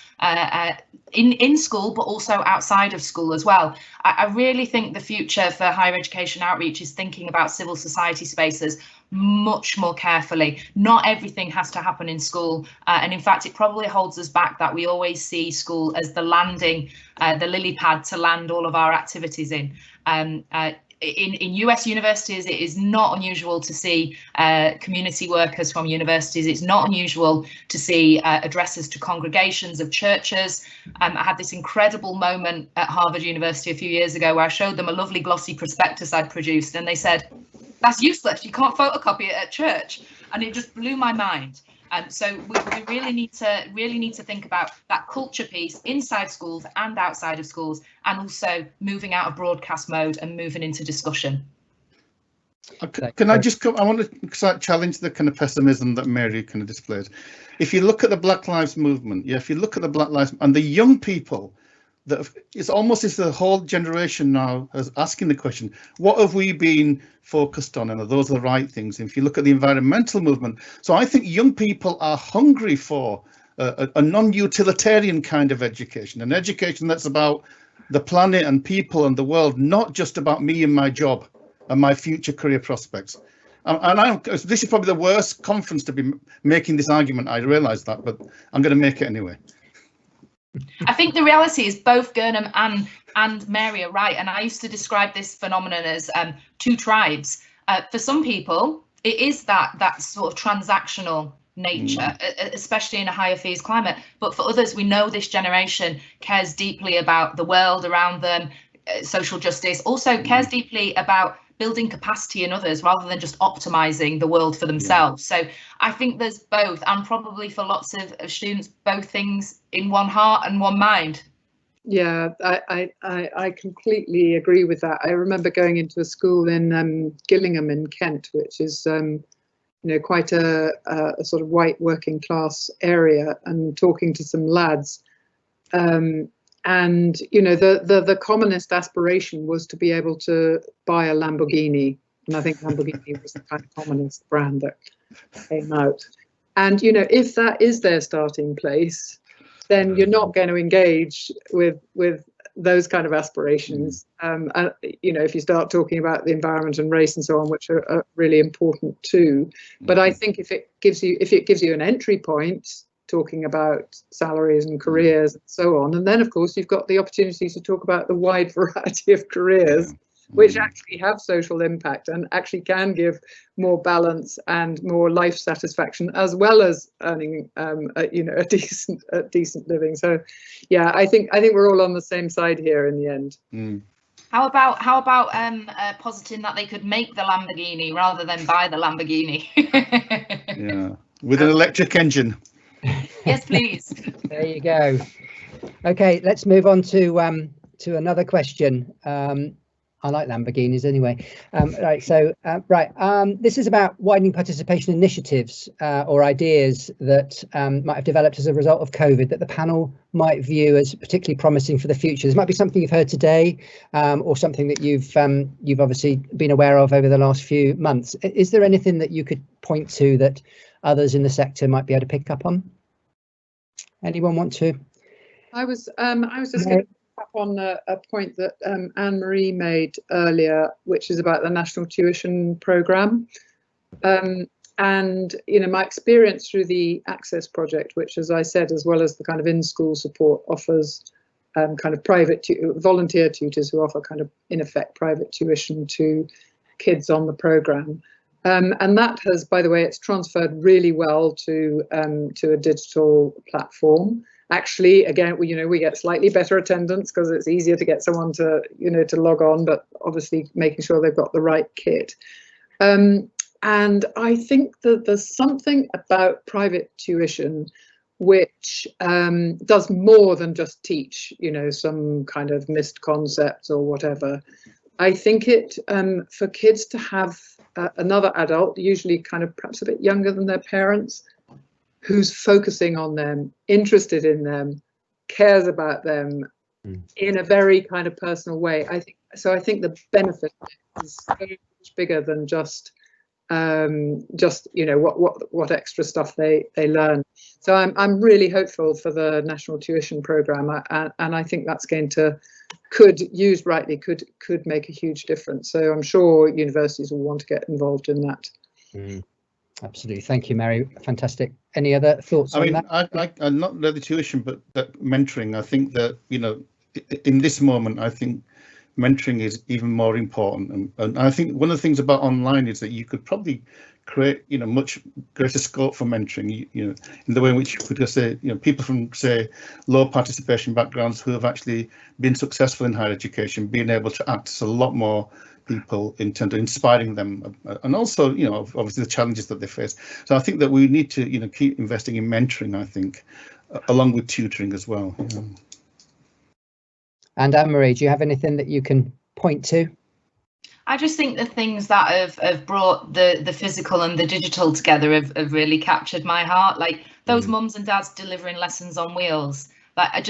in school, but also outside of school as well. I really think the future for higher education outreach is thinking about civil society spaces much more carefully. Not everything has to happen in school, and in fact it probably holds us back that we always see school as the landing, the lily pad to land all of our activities in. In US universities, it is not unusual to see community workers from universities. It's not unusual to see addresses to congregations of churches. I had this incredible moment at Harvard University a few years ago where I showed them a lovely glossy prospectus I'd produced, and they said, "That's useless, you can't photocopy it at church." And it just blew my mind. So we really need to think about that culture piece inside schools and outside of schools, and also moving out of broadcast mode and moving into discussion. Can I just I want to challenge the kind of pessimism that Mary kind of displayed. If you look at the Black Lives Movement, if you look at the Black Lives and the young people, it's almost as the whole generation now is asking the question, what have we been focused on, and are those the right things? And if you look at the environmental movement, so I think young people are hungry for a non-utilitarian kind of education, an education that's about the planet and people and the world, not just about me and my job and my future career prospects. And this is probably the worst conference to be making this argument, I realise that, but I'm going to make it anyway. I think the reality is both Gurnam and Mary are right, and I used to describe this phenomenon as two tribes. For some people, it is that sort of transactional nature, especially in a higher fees climate. But for others, we know this generation cares deeply about the world around them, social justice, also cares deeply about building capacity in others rather than just optimizing the world for themselves. So I think there's both, and probably for lots of students, both things in one heart and one mind. Yeah, I completely agree with that. I remember going into a school in Gillingham in Kent, which is quite a sort of white working class area, and talking to some lads. And the commonest aspiration was to be able to buy a Lamborghini And I think Lamborghini was the kind of commonest brand that came out. And, you know, if that is their starting place, then you're not going to engage with those kind of aspirations. And, you know, if you start talking about the environment and race and so on, which are really important too. But I think if it gives you an entry point, talking about salaries and careers and so on, and then of course you've got the opportunity to talk about the wide variety of careers which actually have social impact and actually can give more balance and more life satisfaction, as well as earning you know, a decent living. So yeah, I think we're all on the same side here in the end. How about positing that they could make the Lamborghini rather than buy the Lamborghini? Yeah, with an electric engine. Yes, please. There you go. Okay, let's move on to another question. I like Lamborghinis anyway. Right, so this is about widening participation initiatives or ideas that might have developed as a result of COVID that the panel might view as particularly promising for the future. This might be something you've heard today, or something that you've obviously been aware of over the last few months. Is there anything that you could point to that others in the sector might be able to pick up on? Anyone want to? I was just going to pick up on a point that Anne-Marie made earlier, which is about the National Tuition Programme. And, you know, my experience through the Access project, which, as I said, as well as the kind of in-school support, offers kind of private volunteer tutors who offer kind of, in effect, private tuition to kids on the programme. And that has, by the way, it's transferred really well to a digital platform. Actually, again, you know, we get slightly better attendance because it's easier to get someone to, you know, to log on, but obviously making sure they've got the right kit. And I think that there's something about private tuition which does more than just teach, you know, some kind of missed concepts or whatever. I think it for kids to have another adult, usually kind of perhaps a bit younger than their parents, who's focusing on them, interested in them, cares about them in a very kind of personal way. I think the benefit is so much bigger than just you know what extra stuff they learn. So I'm really hopeful for the National Tuition Programme, and I think that's going to, used rightly, could make a huge difference. So I'm sure universities will want to get involved in that. Absolutely. Thank you, Mary. Fantastic. Any other thoughts on that? I'm not really tuition, but that mentoring. I think that, you know, in this moment, I think mentoring is even more important. And I think one of the things about online is that you could probably create, you know, much greater scope for mentoring, you know, in the way in which you could just say, you know, people from, say, low participation backgrounds who have actually been successful in higher education, being able to access a lot more people in terms of inspiring them, and also, you know, obviously the challenges that they face. So I think that we need to, you know, keep investing in mentoring, I think, along with tutoring as well. Yeah. And Anne-Marie, do you have anything that you can point to? I just think the things that have brought the physical and the digital together have really captured my heart. Like those mums and dads delivering lessons on wheels. Like it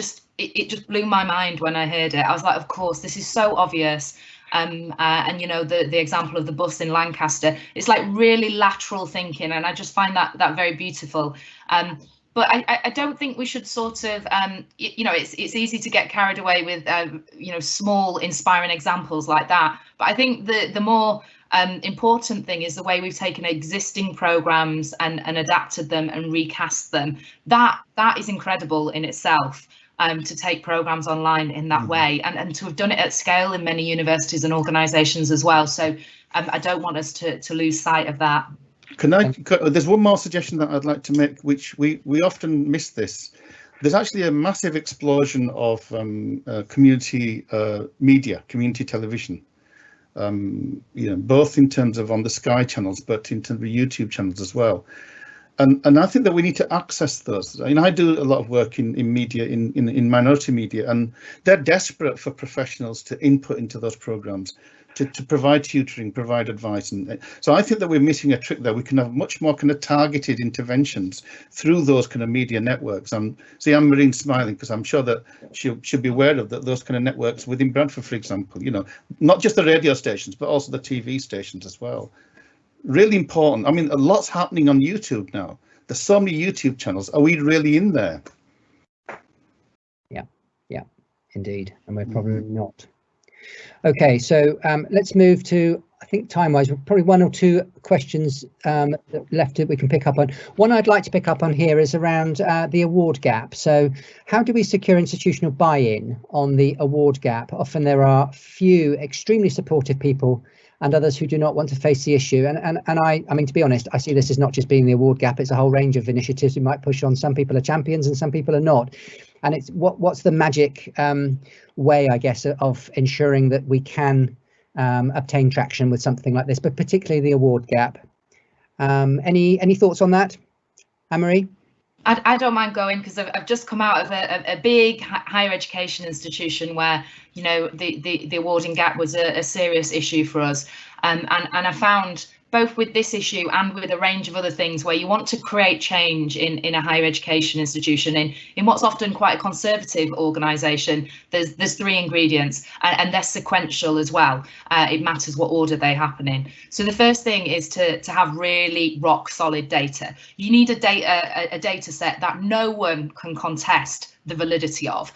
just blew my mind when I heard it. I was like, of course, this is so obvious. And you know, the example of the bus in Lancaster, it's like really lateral thinking, and I just find that very beautiful. But I don't think we should sort of, you know, it's easy to get carried away with, you know, small inspiring examples like that. But I think the more important thing is the way we've taken existing programmes and adapted them and recast them. That is incredible in itself. To take programmes online in that way, and to have done it at scale in many universities and organisations as well. So I don't want us to lose sight of that. There's one more suggestion that I'd like to make, which we often miss this. There's actually a massive explosion of community media, community television, you know, both in terms of on the Sky channels, but in terms of YouTube channels as well. And I think that we need to access those. I mean, I do a lot of work in media, in minority media, and they're desperate for professionals to input into those programs, to provide tutoring, provide advice. And so I think that we're missing a trick there. We can have much more kind of targeted interventions through those kind of media networks. And see, Anne-Marine's smiling because I'm sure that she'll be aware of that, those kind of networks within Bradford, for example, you know, not just the radio stations, but also the TV stations as well. Really important. I mean, a lot's happening on YouTube now. There's so many YouTube channels. Are we really in there? Yeah, indeed. And we're probably not. Okay, so let's move to, I think time-wise, probably one or two questions left that we can pick up on. One I'd like to pick up on here is around the award gap. So how do we secure institutional buy-in on the award gap? Often there are few extremely supportive people and others who do not want to face the issue. And I mean, to be honest, I see this as not just being the award gap, it's a whole range of initiatives we might push on. Some people are champions and some people are not. And it's what's the magic way, I guess, of ensuring that we can obtain traction with something like this, but particularly the award gap. Any thoughts on that, Anne-Marie? I don't mind going because I've just come out of a big higher education institution where, you know, the awarding gap was a serious issue for us, and I found both with this issue and with a range of other things where you want to create change in a higher education institution, in what's often quite a conservative organisation, there's three ingredients, and they're sequential as well. It matters what order they happen in. So the first thing is to have really rock solid data. You need a data set that no one can contest the validity of.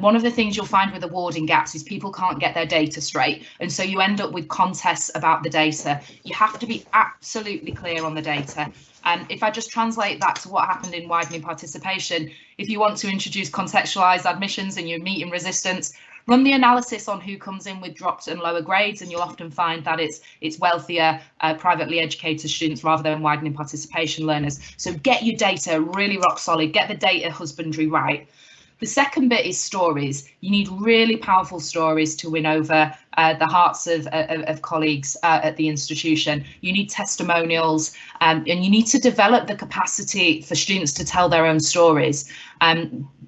One of the things you'll find with awarding gaps is people can't get their data straight, and so you end up with contests about the data. You have to be absolutely clear on the data. And if I just translate that to what happened in widening participation, if you want to introduce contextualised admissions and you're meeting resistance, run the analysis on who comes in with dropped and lower grades, and you'll often find that it's wealthier, privately educated students rather than widening participation learners. So get your data really rock solid, get the data husbandry right. The second bit is stories. You need really powerful stories to win over the hearts of colleagues at the institution. You need testimonials, and you need to develop the capacity for students to tell their own stories.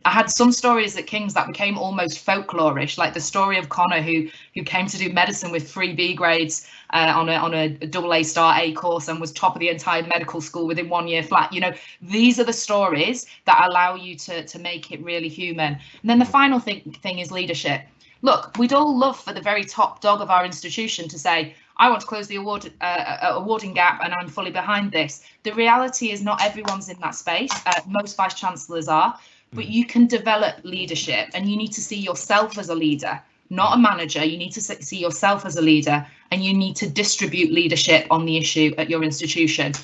I had some stories at King's that became almost folklorish, like the story of Connor who came to do medicine with 3 B grades on a AA star A course and was top of the entire medical school within 1 year flat. You know, these are the stories that allow you to make it really human. And then the final thing is leadership. Look, we'd all love for the very top dog of our institution to say, I want to close the awarding gap and I'm fully behind this. The reality is not everyone's in that space. Most vice chancellors are. But you can develop leadership, and you need to see yourself as a leader, not a manager. You need to see yourself as a leader, and you need to distribute leadership on the issue at your institution.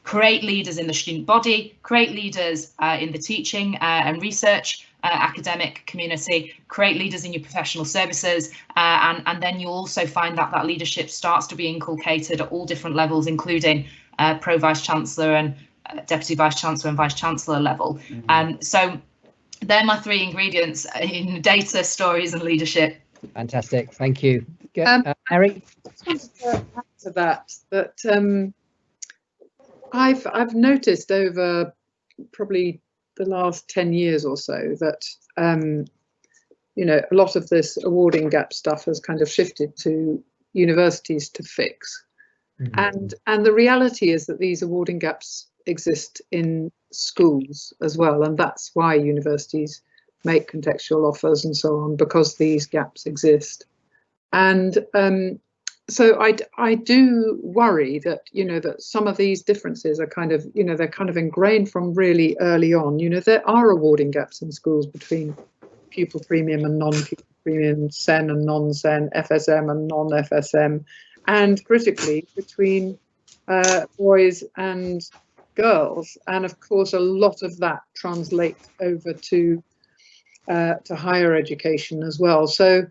Create leaders in the student body, create leaders in the teaching and research academic community, create leaders in your professional services, and then you'll also find that leadership starts to be inculcated at all different levels, including pro vice chancellor and deputy vice chancellor and vice chancellor level. So they're my 3 ingredients in data, stories and leadership. Fantastic, thank you. Eric? I just want to add to that I've noticed over probably the last 10 years or so that you know, a lot of this awarding gap stuff has kind of shifted to universities to fix. And the reality is that these awarding gaps exist in schools as well, and that's why universities make contextual offers and so on, because these gaps exist. And so I do worry that, you know, that some of these differences are kind of, you know, they're kind of ingrained from really early on. You know, there are awarding gaps in schools between pupil premium and non-pupil premium, SEN and non-SEN, FSM and non-FSM, and critically between boys and girls. And of course, a lot of that translates over to higher education as well. So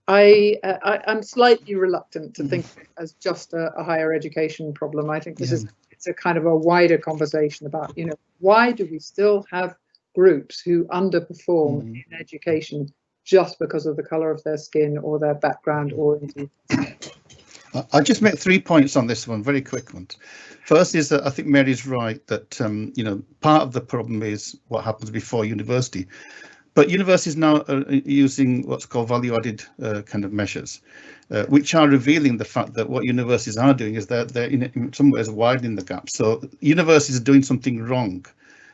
I'm slightly reluctant to think of it as just a higher education problem. I think this is it's a kind of a wider conversation about, you know, why do we still have groups who underperform in education just because of the colour of their skin or their background or indeed. I'll just make 3 points on this one, very quick ones. First is that I think Mary's right that, you know, part of the problem is what happens before university. But universities now are using what's called value-added kind of measures, which are revealing the fact that what universities are doing is they're in some ways widening the gap. So universities are doing something wrong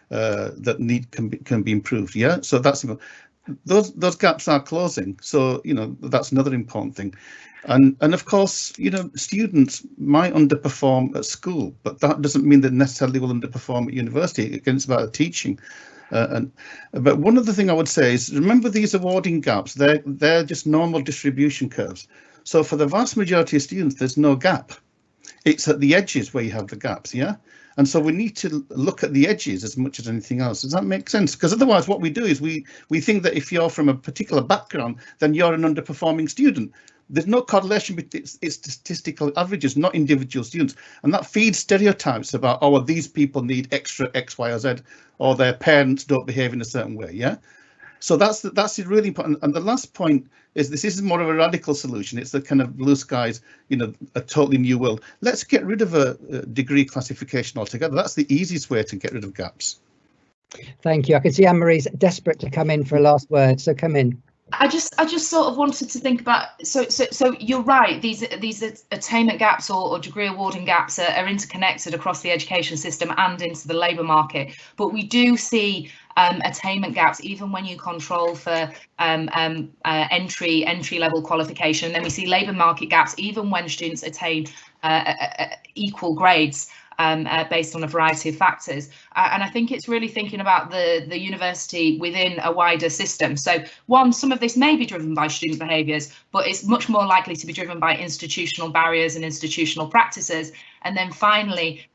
that can be improved. Yeah, so that's those gaps are closing. So that's another important thing. And of course, students might underperform at school, but that doesn't mean they necessarily will underperform at university. Again, it's about teaching. But one other thing I would say is, remember these awarding gaps, they're just normal distribution curves. So for the vast majority of students, there's no gap. It's at the edges where you have the gaps, yeah? And so we need to look at the edges as much as anything else. Does that make sense? Because otherwise what we do is we think that if you're from a particular background, then you're an underperforming student. There's no correlation between it's statistical averages, not individual students. And that feeds stereotypes about, oh, well, these people need extra X, Y, or Z, or their parents don't behave in a certain way, yeah? So that's really important. And the last point is this is more of a radical solution. It's the kind of blue skies, a totally new world. Let's get rid of a degree classification altogether. That's the easiest way to get rid of gaps. Thank you. I can see Anne-Marie's desperate to come in for a last word, so come in. I just sort of wanted to think about, so you're right, these attainment gaps or degree awarding gaps are interconnected across the education system and into the labour market, but we do see attainment gaps even when you control for entry level qualification. And then we see labour market gaps even when students attain equal grades based on a variety of factors. And I think it's really thinking about the university within a wider system. So one, some of this may be driven by student behaviours, but it's much more likely to be driven by institutional barriers and institutional practices. And then finally,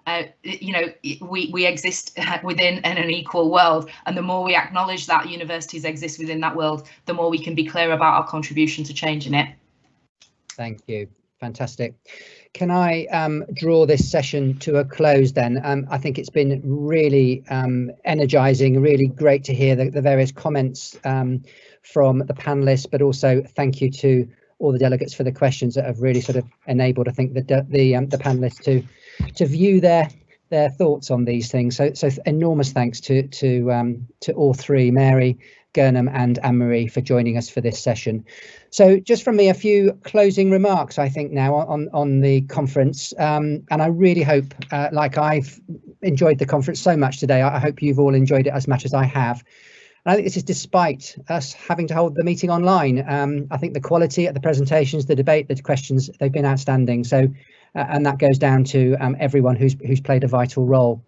we exist within an unequal world. And the more we acknowledge that universities exist within that world, the more we can be clear about our contribution to changing it. Thank you. Fantastic. Can I draw this session to a close then? I think it's been really energising, really great to hear the various comments from the panellists, but also thank you to all the delegates for the questions that have really sort of enabled, I think, the panellists to view their thoughts on these things. So enormous thanks to all three, Mary, Gurnam and Anne-Marie, for joining us for this session. So just from me, a few closing remarks, I think, now on the conference. And I really hope, like I've enjoyed the conference so much today, I hope you've all enjoyed it as much as I have. And I think this is despite us having to hold the meeting online. I think the quality of the presentations, the debate, the questions, they've been outstanding. So, and that goes down to everyone who's played a vital role.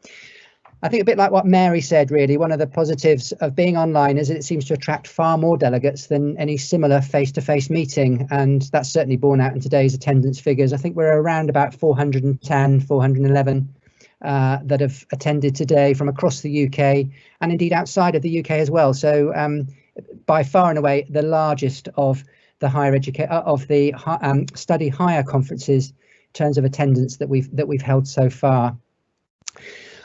I think a bit like what Mary said, really, one of the positives of being online is that it seems to attract far more delegates than any similar face-to-face meeting. And that's certainly borne out in today's attendance figures. I think we're around about 410, 411 that have attended today from across the UK and indeed outside of the UK as well. So by far and away, the largest of the study hire conferences in terms of attendance that we've held so far.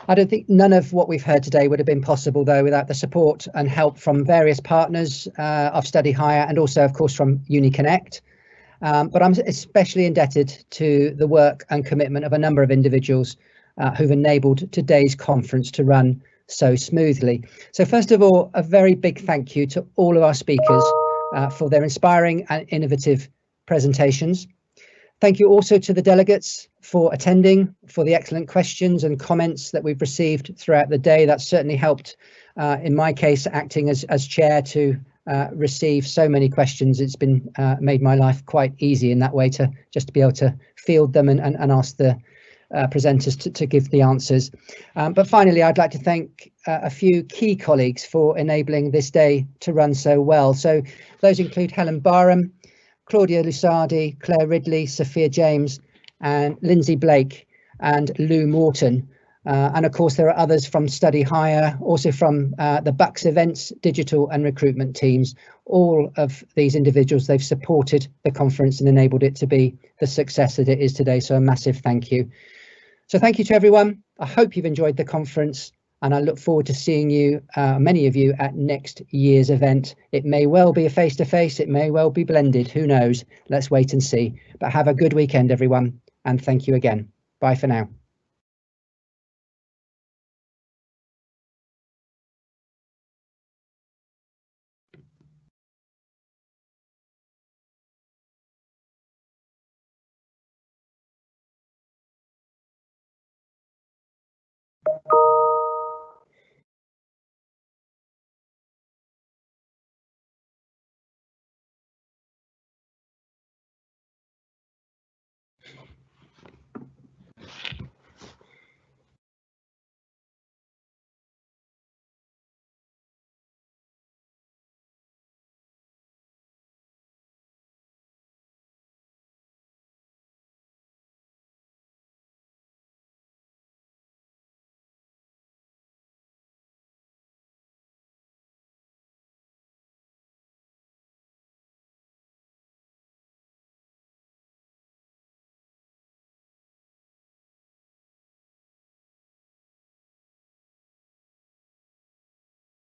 I don't think none of what we've heard today would have been possible, though, without the support and help from various partners of Study Hire and also, of course, from UniConnect. But I'm especially indebted to the work and commitment of a number of individuals who've enabled today's conference to run so smoothly. So first of all, a very big thank you to all of our speakers for their inspiring and innovative presentations. Thank you also to the delegates for attending, for the excellent questions and comments that we've received throughout the day. That's certainly helped, in my case, acting as chair, to receive so many questions. It's been made my life quite easy in that way, to just be able to field them and ask the presenters to give the answers. But finally, I'd like to thank a few key colleagues for enabling this day to run so well. So those include Helen Barham, Claudia Lusardi, Claire Ridley, Sophia James, and Lindsay Blake and Lou Morton. And of course, there are others from Study Hire, also from the Bucks events, digital and recruitment teams. All of these individuals, they've supported the conference and enabled it to be the success that it is today. So a massive thank you. So thank you to everyone. I hope you've enjoyed the conference, and I look forward to seeing you, many of you, at next year's event. It may well be a face-to-face, it may well be blended, who knows? Let's wait and see. But have a good weekend, everyone, and thank you again. Bye for now.